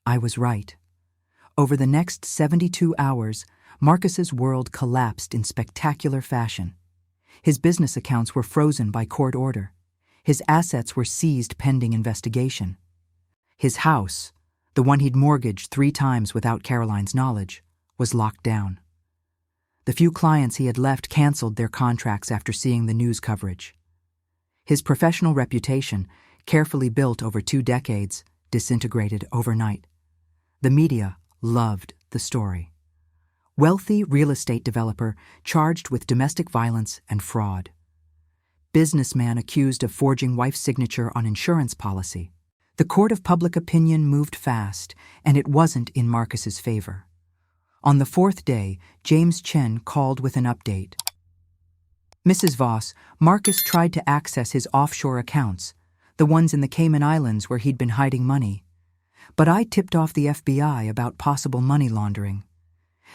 I was right. Over the next 72 hours, Marcus's world collapsed in spectacular fashion. His business accounts were frozen by court order. His assets were seized pending investigation. His house, the one he'd mortgaged 3 times without Caroline's knowledge, was locked down. The few clients he had left canceled their contracts after seeing the news coverage. His professional reputation, carefully built over 2 decades, disintegrated overnight. The media loved the story. Wealthy real estate developer charged with domestic violence and fraud. Businessman accused of forging wife's signature on insurance policy. The court of public opinion moved fast, and it wasn't in Marcus's favor. On the 4th day, James Chen called with an update. "Mrs. Voss, Marcus tried to access his offshore accounts, the ones in the Cayman Islands where he'd been hiding money. But I tipped off the FBI about possible money laundering.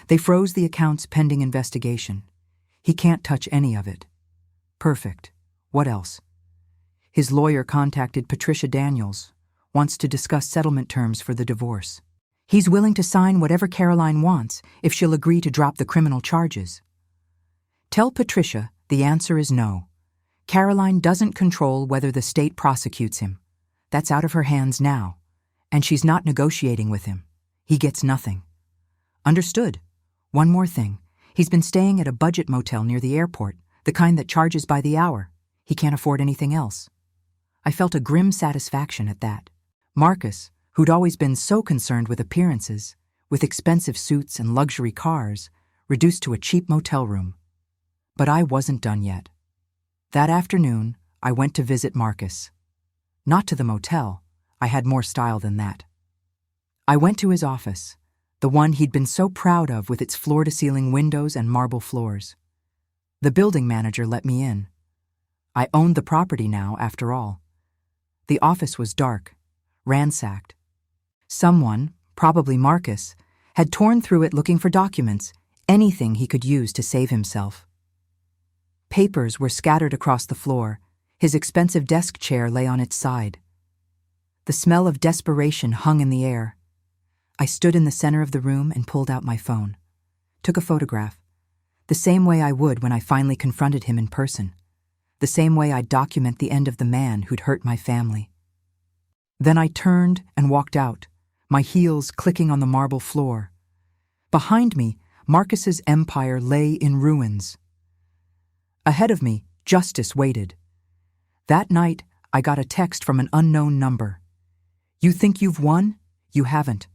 They froze the accounts pending investigation. He can't touch any of it." "Perfect. What else? His lawyer contacted Patricia Daniels, wants to discuss settlement terms for the divorce. He's willing to sign whatever Caroline wants if she'll agree to drop the criminal charges. Tell Patricia the answer is no. Caroline doesn't control whether the state prosecutes him. That's out of her hands now, and she's not negotiating with him. He gets nothing. Understood. One more thing. He's been staying at a budget motel near the airport, the kind that charges by the hour. He can't afford anything else. I felt a grim satisfaction at that. Marcus, who'd always been so concerned with appearances, with expensive suits and luxury cars, reduced to a cheap motel room. But I wasn't done yet. That afternoon, I went to visit Marcus. Not to the motel. I had more style than that. I went to his office, the one he'd been so proud of with its floor-to-ceiling windows and marble floors. The building manager let me in. I owned the property now, after all. The office was dark, ransacked. Someone, probably Marcus, had torn through it looking for documents, anything he could use to save himself. Papers were scattered across the floor. His expensive desk chair lay on its side. The smell of desperation hung in the air. I stood in the center of the room and pulled out my phone. Took a photograph. The same way I would when I finally confronted him in person. The same way I'd document the end of the man who'd hurt my family. Then I turned and walked out, my heels clicking on the marble floor. Behind me, Marcus's empire lay in ruins. Ahead of me, justice waited. That night, I got a text from an unknown number. You think you've won? You haven't.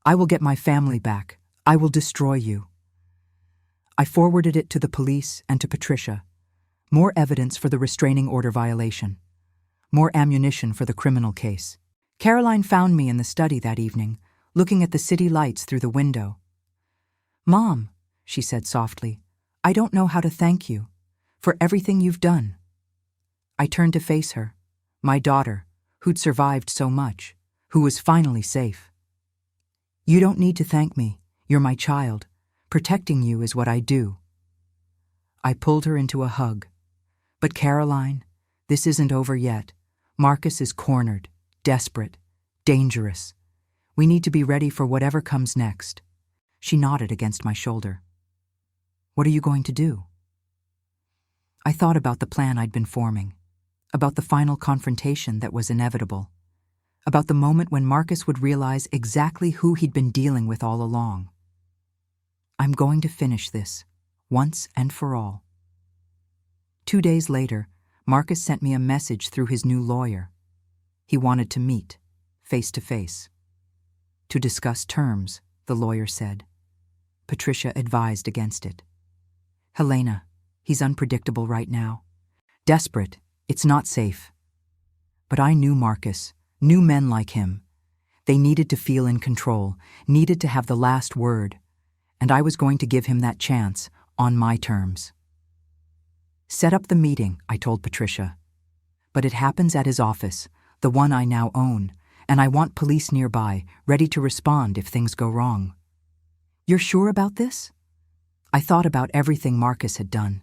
I will get my family back. I will destroy you. I forwarded it to the police and to Patricia. More evidence for the restraining order violation. More ammunition for the criminal case. Caroline found me in the study that evening, looking at the city lights through the window. "Mom," she said softly, "I don't know how to thank you for everything you've done." I turned to face her, my daughter, who'd survived so much, who was finally safe. "You don't need to thank me. You're my child. Protecting you is what I do." I pulled her into a hug. "But Caroline, this isn't over yet. Marcus is cornered, desperate, dangerous. We need to be ready for whatever comes next." She nodded against my shoulder. "What are you going to do?" I thought about the plan I'd been forming, about the final confrontation that was inevitable, about the moment when Marcus would realize exactly who he'd been dealing with all along. I'm going to finish this, once and for all. 2 days later, Marcus sent me a message through his new lawyer. He wanted to meet, face to face. To discuss terms, the lawyer said. Patricia advised against it. "Helena, he's unpredictable right now. Desperate, it's not safe." But I knew Marcus, knew men like him. They needed to feel in control, needed to have the last word, and I was going to give him that chance on my terms. "Set up the meeting," I told Patricia. "But it happens at his office, the one I now own, and I want police nearby, ready to respond if things go wrong." "You're sure about this?" I thought about everything Marcus had done,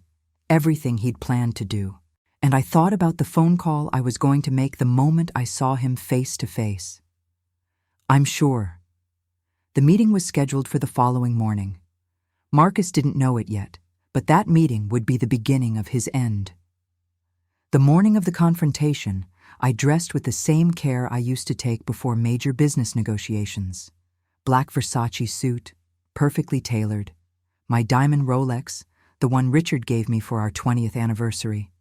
everything he'd planned to do, and I thought about the phone call I was going to make the moment I saw him face to face. "I'm sure." The meeting was scheduled for the following morning. Marcus didn't know it yet, but that meeting would be the beginning of his end. The morning of the confrontation, I dressed with the same care I used to take before major business negotiations. Black Versace suit, perfectly tailored. My diamond Rolex, the one Richard gave me for our 20th anniversary.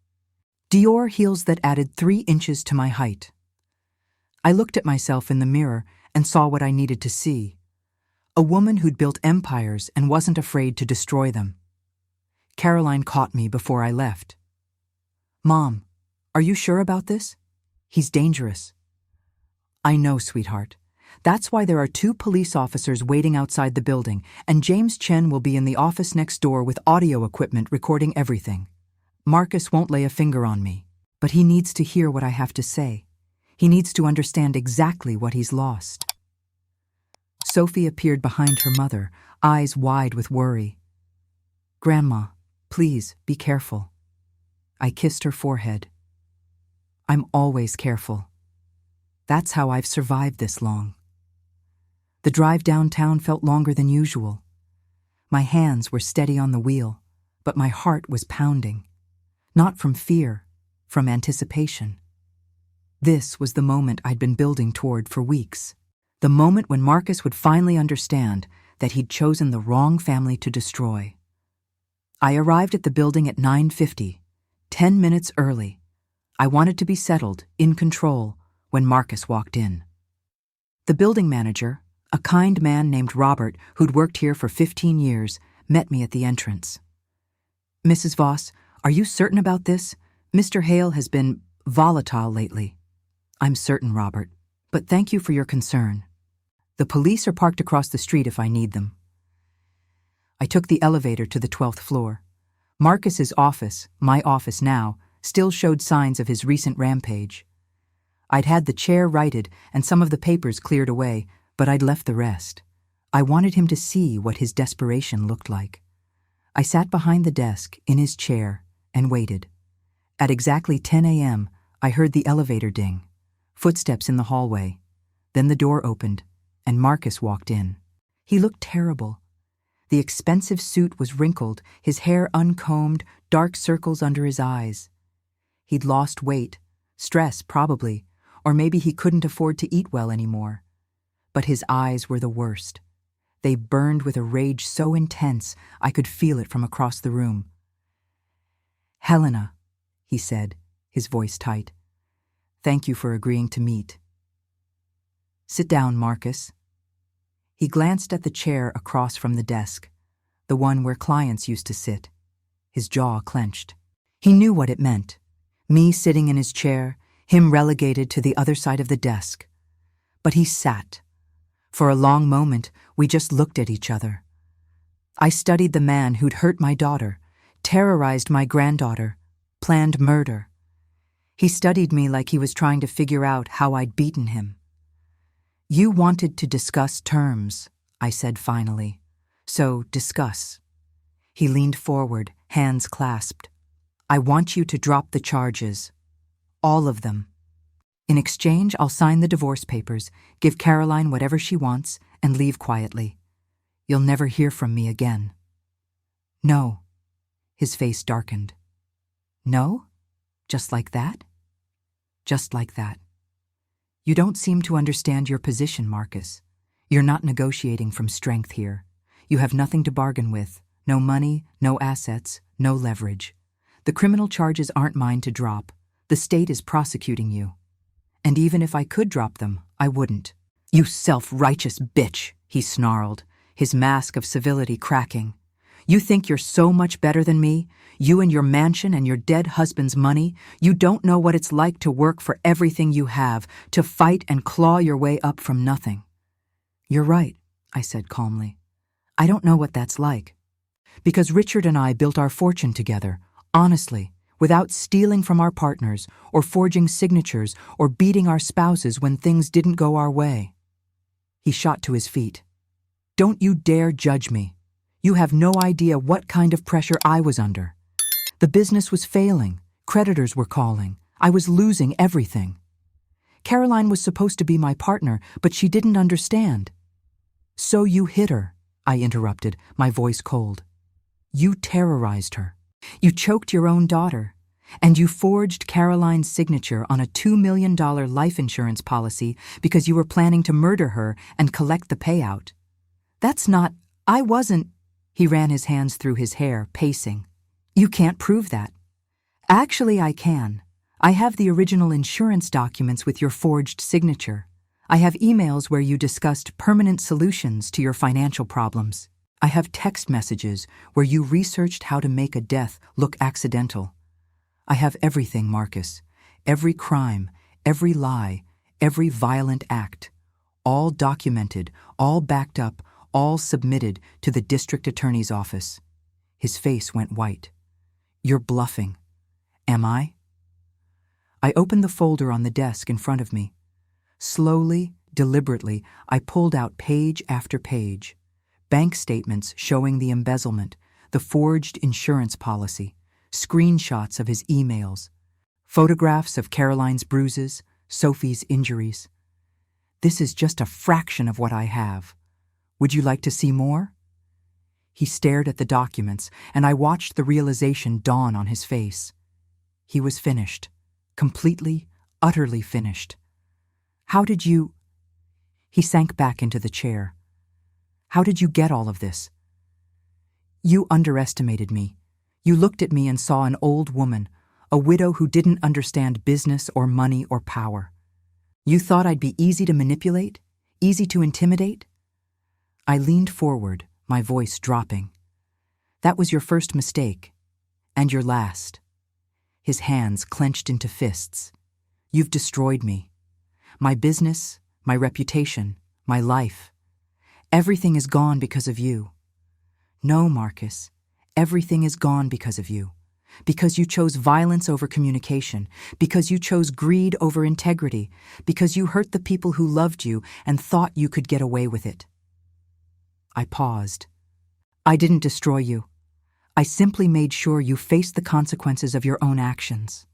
Dior heels that added 3 inches to my height. I looked at myself in the mirror and saw what I needed to see. A woman who'd built empires and wasn't afraid to destroy them. Caroline caught me before I left. "Mom, are you sure about this? He's dangerous." "I know, sweetheart. That's why there are 2 police officers waiting outside the building, and James Chen will be in the office next door with audio equipment recording everything. Marcus won't lay a finger on me, but he needs to hear what I have to say. He needs to understand exactly what he's lost." Sophie appeared behind her mother, eyes wide with worry. "Grandma, please, be careful." I kissed her forehead. I'm always careful. That's how I've survived this long. The drive downtown felt longer than usual. My hands were steady on the wheel, but my heart was pounding. Not from fear, from anticipation. This was the moment I'd been building toward for weeks. The moment when Marcus would finally understand that he'd chosen the wrong family to destroy. I arrived at the building at 9:50, 10 minutes early. I wanted to be settled, in control, when Marcus walked in. The building manager, a kind man named Robert who'd worked here for 15 years, met me at the entrance. "Mrs. Voss, are you certain about this? Mr. Hale has been volatile lately." "I'm certain, Robert, but thank you for your concern. The police are parked across the street if I need them." I took the elevator to the 12th floor. Marcus's office, my office now, still showed signs of his recent rampage. I'd had the chair righted and some of the papers cleared away, but I'd left the rest. I wanted him to see what his desperation looked like. I sat behind the desk, in his chair, and waited. At exactly 10 a.m., I heard the elevator ding, footsteps in the hallway. Then the door opened, and Marcus walked in. He looked terrible. The expensive suit was wrinkled, his hair uncombed, dark circles under his eyes. He'd lost weight, stress probably, or maybe he couldn't afford to eat well anymore. But his eyes were the worst. They burned with a rage so intense I could feel it from across the room. "Helena," he said, his voice tight. "Thank you for agreeing to meet." "Sit down, Marcus." He glanced at the chair across from the desk, the one where clients used to sit. His jaw clenched. He knew what it meant. Me sitting in his chair, him relegated to the other side of the desk. But he sat. For a long moment, we just looked at each other. I studied the man who'd hurt my daughter, terrorized my granddaughter, planned murder. He studied me like he was trying to figure out how I'd beaten him. "You wanted to discuss terms," I said finally. "So discuss." He leaned forward, hands clasped. "I want you to drop the charges. All of them. In exchange, I'll sign the divorce papers, give Caroline whatever she wants, and leave quietly. You'll never hear from me again." "No." His face darkened. "No? Just like that?" "Just like that. You don't seem to understand your position, Marcus. You're not negotiating from strength here. You have nothing to bargain with. No money, no assets, no leverage. The criminal charges aren't mine to drop. The state is prosecuting you. And even if I could drop them, I wouldn't." "You self-righteous bitch," he snarled, his mask of civility cracking. "You think you're so much better than me? You and your mansion and your dead husband's money? You don't know what it's like to work for everything you have, to fight and claw your way up from nothing." "You're right," I said calmly. "I don't know what that's like. Because Richard and I built our fortune together, honestly, without stealing from our partners or forging signatures or beating our spouses when things didn't go our way." He shot to his feet. "Don't you dare judge me. You have no idea what kind of pressure I was under. The business was failing, creditors were calling, I was losing everything. Caroline was supposed to be my partner, but she didn't understand." "So you hit her," I interrupted, my voice cold. "You terrorized her. You choked your own daughter, and you forged Caroline's signature on a $2 million life insurance policy because you were planning to murder her and collect the payout. That's not— I wasn't—" He ran his hands through his hair, pacing. "You can't prove that." "Actually, I can. I have the original insurance documents with your forged signature. I have emails where you discussed permanent solutions to your financial problems. I have text messages where you researched how to make a death look accidental. I have everything, Marcus. Every crime, every lie, every violent act. All documented, all backed up, all submitted to the district attorney's office." His face went white. "You're bluffing." "Am I?" I opened the folder on the desk in front of me. Slowly, deliberately, I pulled out page after page. Bank statements showing the embezzlement, the forged insurance policy, screenshots of his emails, Photographs of Caroline's bruises, Sophie's injuries. This is just a fraction of what I have. Would you like to see more? He stared at the documents, and I watched the realization dawn on his face. He was finished. Completely, utterly finished. How did you... He sank back into the chair. How did you get all of this? You underestimated me. You looked at me and saw an old woman, a widow who didn't understand business or money or power. You thought I'd be easy to manipulate, easy to intimidate? I leaned forward, my voice dropping. That was your first mistake, and your last. His hands clenched into fists. You've destroyed me. My business, my reputation, my life. Everything is gone because of you. No, Marcus, everything is gone because of you. Because you chose violence over communication, because you chose greed over integrity, because you hurt the people who loved you and thought you could get away with it. I paused. I didn't destroy you. I simply made sure you faced the consequences of your own actions.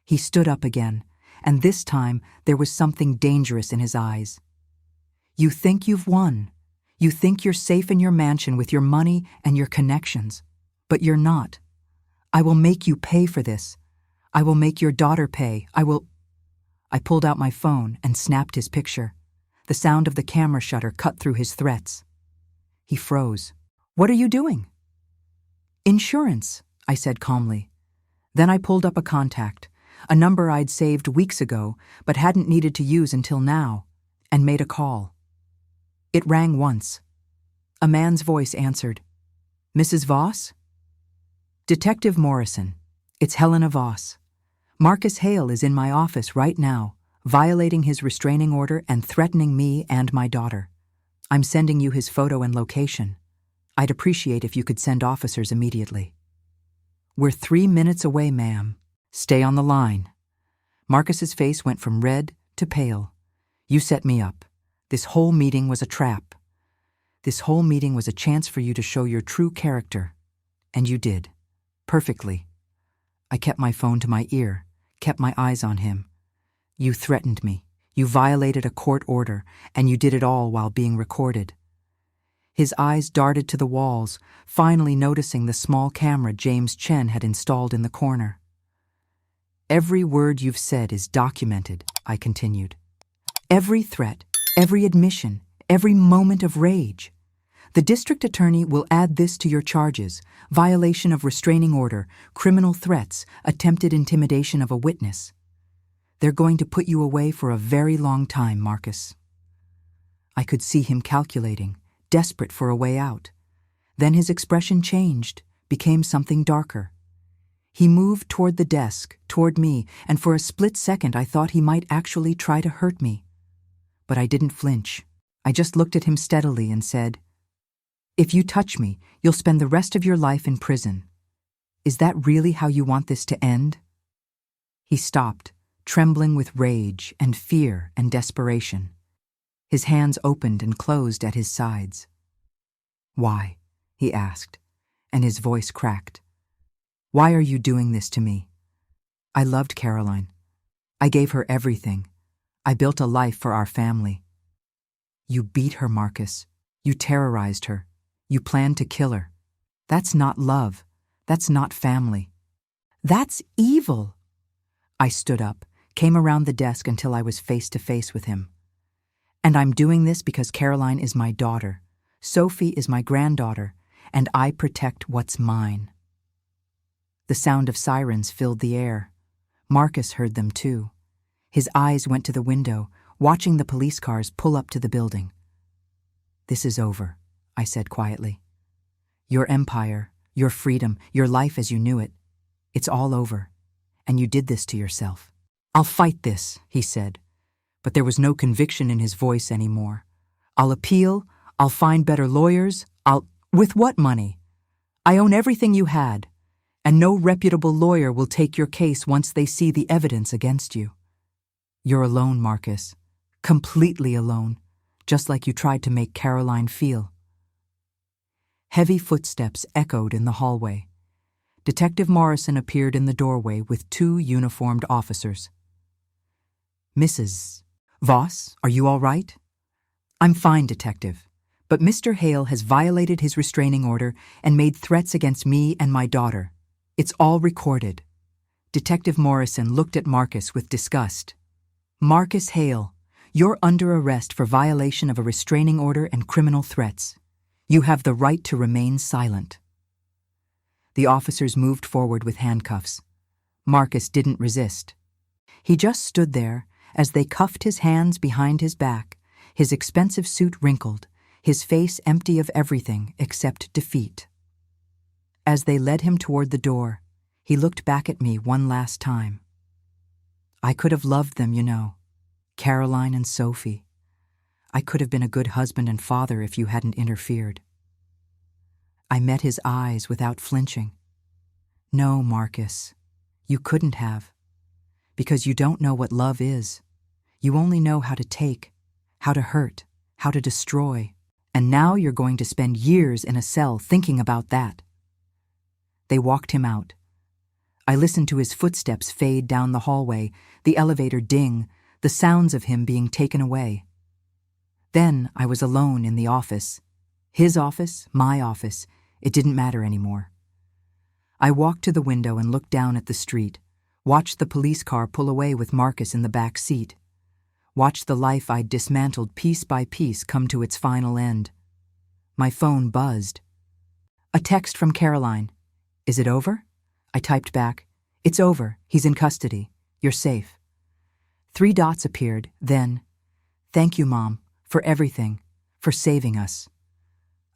He stood up again, and this time there was something dangerous in his eyes. You think you've won. You think you're safe in your mansion with your money and your connections, but you're not. I will make you pay for this. I will make your daughter pay. I pulled out my phone and snapped his picture. The sound of the camera shutter cut through his threats. He froze. What are you doing? Insurance, I said calmly. Then I pulled up a contact, a number I'd saved weeks ago but hadn't needed to use until now, and made a call. It rang once. A man's voice answered. Mrs. Voss? Detective Morrison, it's Helena Voss. Marcus Hale is in my office right now, violating his restraining order and threatening me and my daughter. I'm sending you his photo and location. I'd appreciate if you could send officers immediately. We're 3 minutes away, ma'am. Stay on the line. Marcus's face went from red to pale. You set me up. This whole meeting was a trap. This whole meeting was a chance for you to show your true character. And you did. Perfectly. I kept my phone to my ear, kept my eyes on him. You threatened me. You violated a court order, and you did it all while being recorded. His eyes darted to the walls, finally noticing the small camera James Chen had installed in the corner. Every word you've said is documented, I continued. Every threat, every admission, every moment of rage. The district attorney will add this to your charges: violation of restraining order, criminal threats, attempted intimidation of a witness. They're going to put you away for a very long time, Marcus. I could see him calculating, desperate for a way out. Then his expression changed, became something darker. He moved toward the desk, toward me, and for a split second I thought he might actually try to hurt me. But I didn't flinch. I just looked at him steadily and said, If you touch me, you'll spend the rest of your life in prison. Is that really how you want this to end? He stopped, trembling with rage and fear and desperation. His hands opened and closed at his sides. Why? He asked, and his voice cracked. Why are you doing this to me? I loved Caroline. I gave her everything. I built a life for our family. You beat her, Marcus. You terrorized her. You planned to kill her. That's not love. That's not family. That's evil. I stood up, came around the desk until I was face to face with him. And I'm doing this because Caroline is my daughter, Sophie is my granddaughter, and I protect what's mine. The sound of sirens filled the air. Marcus heard them too. His eyes went to the window, watching the police cars pull up to the building. This is over, I said quietly. Your empire, your freedom, your life as you knew it, it's all over. And you did this to yourself. I'll fight this, he said. But there was no conviction in his voice anymore. I'll appeal, I'll find better lawyers, With what money? I own everything you had, and no reputable lawyer will take your case once they see the evidence against you. You're alone, Marcus. Completely alone, just like you tried to make Caroline feel. Heavy footsteps echoed in the hallway. Detective Morrison appeared in the doorway with two uniformed officers. "Mrs. Voss, are you all right?" "I'm fine, Detective. But Mr. Hale has violated his restraining order and made threats against me and my daughter. It's all recorded." Detective Morrison looked at Marcus with disgust. "Marcus Hale, you're under arrest for violation of a restraining order and criminal threats. You have the right to remain silent." The officers moved forward with handcuffs. Marcus didn't resist. He just stood there as they cuffed his hands behind his back, his expensive suit wrinkled, his face empty of everything except defeat. As they led him toward the door, he looked back at me one last time. "I could have loved them, you know. Caroline and Sophie. I could have been a good husband and father if you hadn't interfered." I met his eyes without flinching. "No, Marcus, you couldn't have. Because you don't know what love is. You only know how to take, how to hurt, how to destroy. And now you're going to spend years in a cell thinking about that." They walked him out. I listened to his footsteps fade down the hallway, the elevator ding, the sounds of him being taken away. Then I was alone in the office. His office, my office, it didn't matter anymore. I walked to the window and looked down at the street, watched the police car pull away with Marcus in the back seat, watched the life I'd dismantled piece by piece come to its final end. My phone buzzed. A text from Caroline. "Is it over?" I typed back, "It's over. He's in custody. You're safe." 3 dots appeared, then, "Thank you, Mom, for everything, for saving us."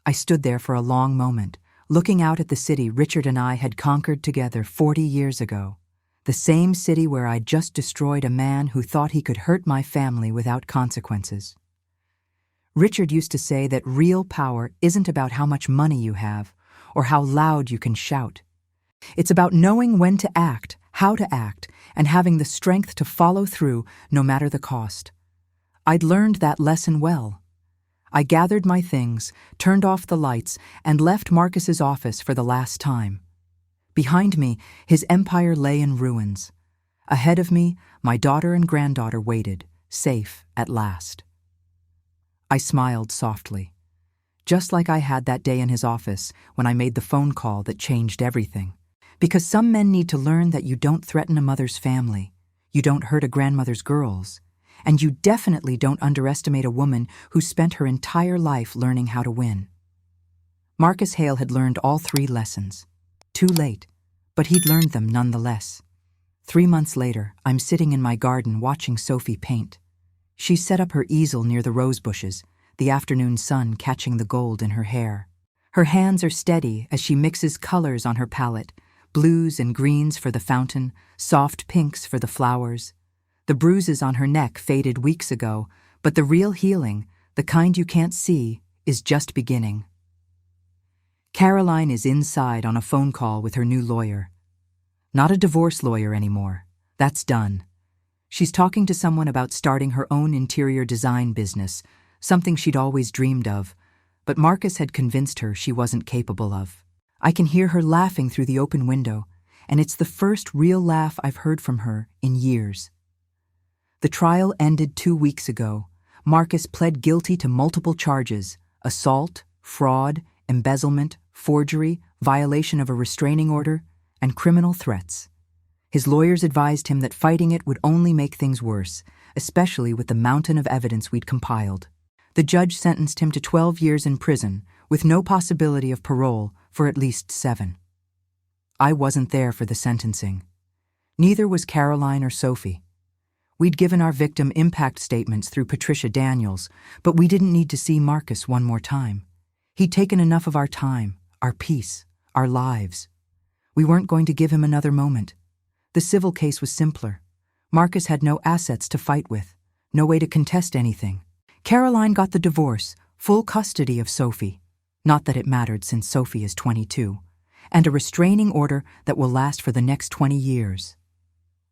I stood there for a long moment, looking out at the city Richard and I had conquered together 40 years ago, the same city where I'd just destroyed a man who thought he could hurt my family without consequences. Richard used to say that real power isn't about how much money you have or how loud you can shout. It's about knowing when to act, how to act, and having the strength to follow through no matter the cost. I'd learned that lesson well. I gathered my things, turned off the lights, and left Marcus's office for the last time. Behind me, his empire lay in ruins. Ahead of me, my daughter and granddaughter waited, safe at last. I smiled softly, just like I had that day in his office when I made the phone call that changed everything. Because some men need to learn that you don't threaten a mother's family, you don't hurt a grandmother's girls, and you definitely don't underestimate a woman who spent her entire life learning how to win. Marcus Hale had learned all 3 lessons. Too late, but he'd learned them nonetheless. 3 months later, I'm sitting in my garden watching Sophie paint. She set up her easel near the rose bushes, the afternoon sun catching the gold in her hair. Her hands are steady as she mixes colors on her palette, blues and greens for the fountain, soft pinks for the flowers. The bruises on her neck faded weeks ago, but the real healing, the kind you can't see, is just beginning. Caroline is inside on a phone call with her new lawyer. Not a divorce lawyer anymore. That's done. She's talking to someone about starting her own interior design business, something she'd always dreamed of, but Marcus had convinced her she wasn't capable of. I can hear her laughing through the open window, and it's the first real laugh I've heard from her in years. The trial ended 2 weeks ago. Marcus pled guilty to multiple charges: assault, fraud, embezzlement, forgery, violation of a restraining order, and criminal threats. His lawyers advised him that fighting it would only make things worse, especially with the mountain of evidence we'd compiled. The judge sentenced him to 12 years in prison, with no possibility of parole for at least 7. I wasn't there for the sentencing. Neither was Caroline or Sophie. We'd given our victim impact statements through Patricia Daniels, but we didn't need to see Marcus one more time. He'd taken enough of our time, our peace, our lives. We weren't going to give him another moment. The civil case was simpler. Marcus had no assets to fight with, no way to contest anything. Caroline got the divorce, full custody of Sophie, not that it mattered since Sophie is 22, and a restraining order that will last for the next 20 years.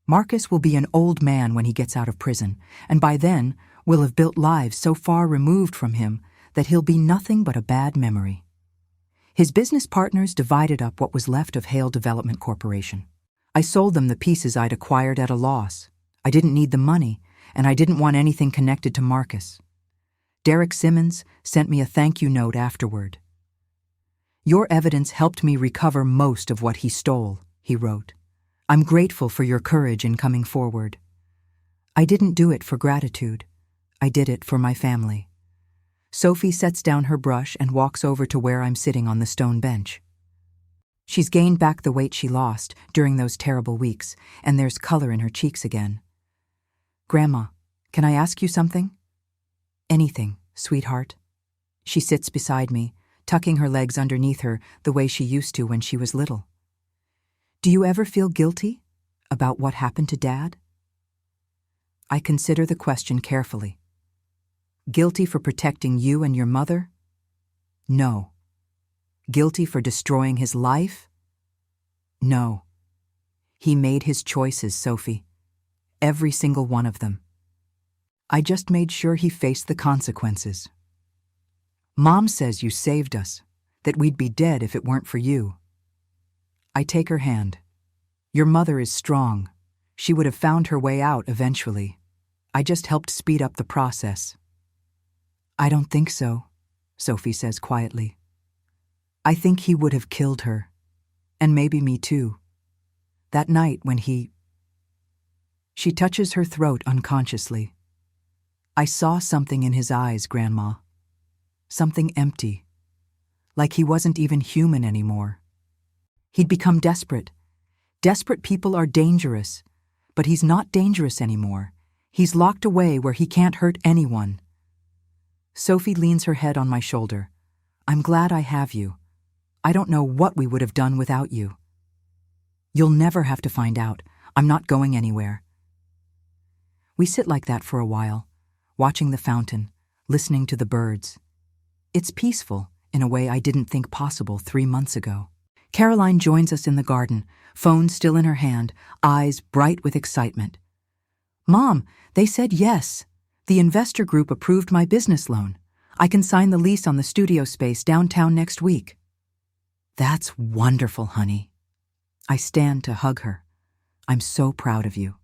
Marcus will be an old man when he gets out of prison, and by then we'll have built lives so far removed from him that he'll be nothing but a bad memory. His business partners divided up what was left of Hale Development Corporation. I sold them the pieces I'd acquired at a loss. I didn't need the money, and I didn't want anything connected to Marcus. Derek Simmons sent me a thank you note afterward. "Your evidence helped me recover most of what he stole," he wrote. "I'm grateful for your courage in coming forward. I didn't do it for gratitude. I did it for my family." Sophie sets down her brush and walks over to where I'm sitting on the stone bench. She's gained back the weight she lost during those terrible weeks, and there's color in her cheeks again. "Grandma, can I ask you something?" "Anything, sweetheart." She sits beside me, tucking her legs underneath her the way she used to when she was little. "Do you ever feel guilty about what happened to Dad?" I consider the question carefully. Guilty for protecting you and your mother? No. Guilty for destroying his life? No. He made his choices, Sophie. Every single one of them. I just made sure he faced the consequences. Mom says you saved us, that we'd be dead if it weren't for you. I take her hand. Your mother is strong. She would have found her way out eventually. I just helped speed up the process. I don't think so, Sophie says quietly. I think he would have killed her, and maybe me too. That night when he... She touches her throat unconsciously. I saw something in his eyes, Grandma. Something empty. Like he wasn't even human anymore. He'd become desperate. Desperate people are dangerous, but he's not dangerous anymore. He's locked away where he can't hurt anyone. Sophie leans her head on my shoulder. I'm glad I have you. I don't know what we would have done without you. You'll never have to find out. I'm not going anywhere. We sit like that for a while, watching the fountain, listening to the birds. It's peaceful in a way I didn't think possible 3 months ago. Caroline joins us in the garden, phone still in her hand, eyes bright with excitement. Mom, they said yes. The investor group approved my business loan. I can sign the lease on the studio space downtown next week. That's wonderful, honey. I stand to hug her. I'm so proud of you.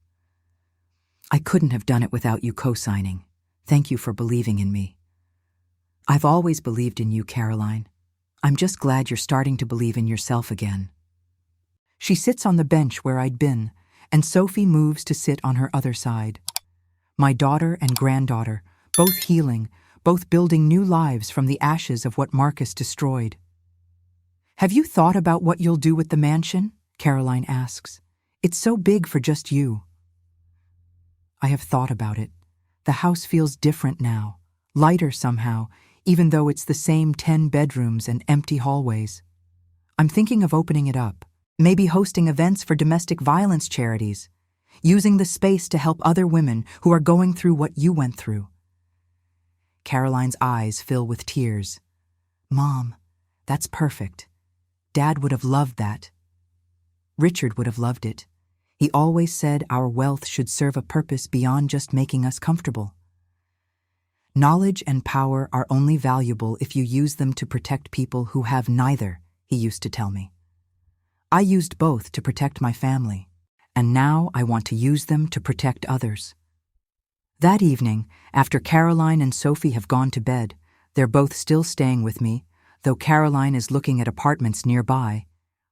I couldn't have done it without you co-signing. Thank you for believing in me. I've always believed in you, Caroline. I'm just glad you're starting to believe in yourself again. She sits on the bench where I'd been, and Sophie moves to sit on her other side. My daughter and granddaughter, both healing, both building new lives from the ashes of what Marcus destroyed. Have you thought about what you'll do with the mansion? Caroline asks. It's so big for just you. I have thought about it. The house feels different now, lighter somehow, even though it's the same 10 bedrooms and empty hallways. I'm thinking of opening it up, maybe hosting events for domestic violence charities, using the space to help other women who are going through what you went through. Caroline's eyes fill with tears. Mom, that's perfect. Dad would have loved that. Richard would have loved it. He always said our wealth should serve a purpose beyond just making us comfortable. Knowledge and power are only valuable if you use them to protect people who have neither, he used to tell me. I used both to protect my family, and now I want to use them to protect others. That evening, after Caroline and Sophie have gone to bed, they're both still staying with me, though Caroline is looking at apartments nearby.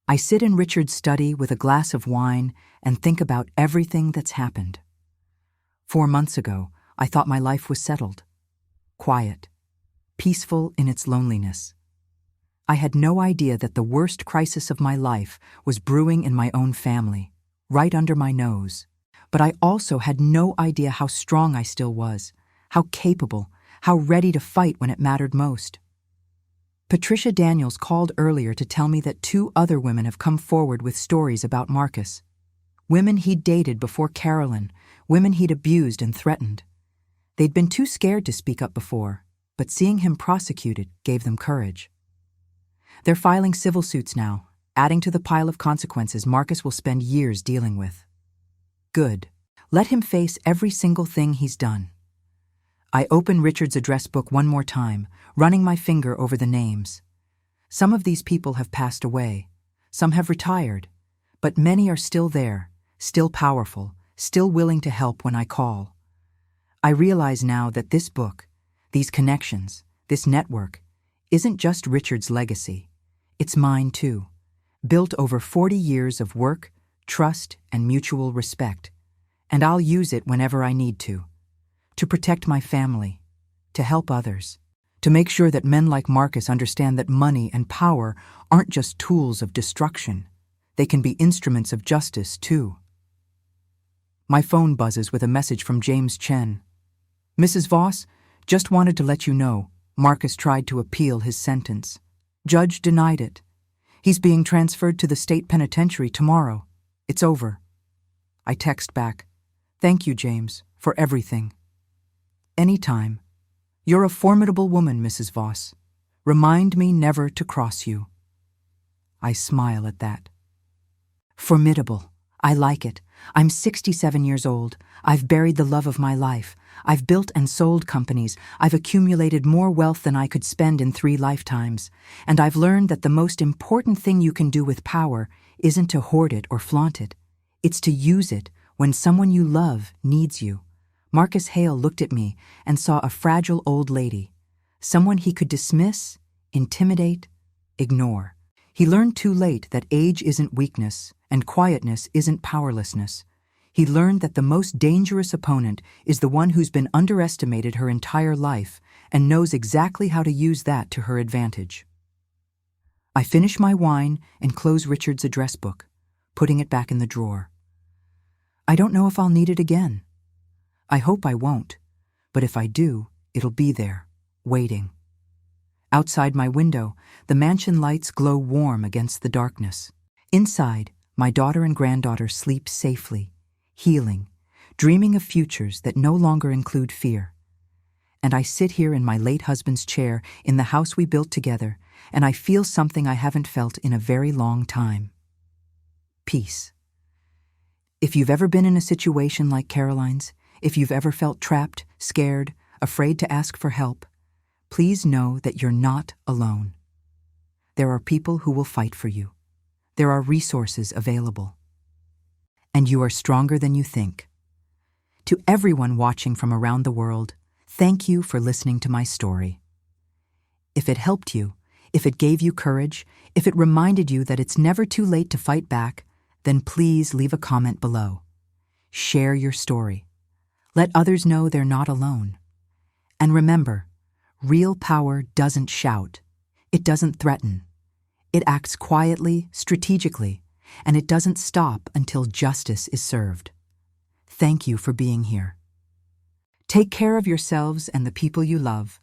I sit in Richard's study with a glass of wine and think about everything that's happened. 4 months ago, I thought my life was settled. Quiet. Peaceful in its loneliness. I had no idea that the worst crisis of my life was brewing in my own family, right under my nose. But I also had no idea how strong I still was, how capable, how ready to fight when it mattered most. Patricia Daniels called earlier to tell me that 2 other women have come forward with stories about Marcus. Women he'd dated before Carolyn, women he'd abused and threatened. They'd been too scared to speak up before, but seeing him prosecuted gave them courage. They're filing civil suits now, adding to the pile of consequences Marcus will spend years dealing with. Good. Let him face every single thing he's done. I open Richard's address book one more time, running my finger over the names. Some of these people have passed away, some have retired, but many are still there, still powerful, still willing to help when I call. I realize now that this book, these connections, this network, isn't just Richard's legacy. It's mine too, built over 40 years of work, trust, and mutual respect. And I'll use it whenever I need to protect my family, to help others, to make sure that men like Marcus understand that money and power aren't just tools of destruction. They can be instruments of justice too. My phone buzzes with a message from James Chen. Mrs. Voss, just wanted to let you know, Marcus tried to appeal his sentence. Judge denied it. He's being transferred to the state penitentiary tomorrow. It's over. I text back, thank you, James, for everything. Anytime. You're a formidable woman, Mrs. Voss. Remind me never to cross you. I smile at that. Formidable. I like it. I'm 67 years old. I've buried the love of my life. I've built and sold companies. I've accumulated more wealth than I could spend in 3 lifetimes. And I've learned that the most important thing you can do with power isn't to hoard it or flaunt it. It's to use it when someone you love needs you. Marcus Hale looked at me and saw a fragile old lady, someone he could dismiss, intimidate, ignore. He learned too late that age isn't weakness and quietness isn't powerlessness. He learned that the most dangerous opponent is the one who's been underestimated her entire life and knows exactly how to use that to her advantage. I finish my wine and close Richard's address book, putting it back in the drawer. I don't know if I'll need it again. I hope I won't, but if I do, it'll be there, waiting. Outside my window, the mansion lights glow warm against the darkness. Inside, my daughter and granddaughter sleep safely, healing, dreaming of futures that no longer include fear. And I sit here in my late husband's chair in the house we built together, and I feel something I haven't felt in a very long time. Peace. If you've ever been in a situation like Caroline's, if you've ever felt trapped, scared, afraid to ask for help, please know that you're not alone. There are people who will fight for you. There are resources available. And you are stronger than you think. To everyone watching from around the world, thank you for listening to my story. If it helped you, if it gave you courage, if it reminded you that it's never too late to fight back, then please leave a comment below. Share your story. Let others know they're not alone. And remember, real power doesn't shout. It doesn't threaten. It acts quietly, strategically, and it doesn't stop until justice is served. Thank you for being here. Take care of yourselves and the people you love.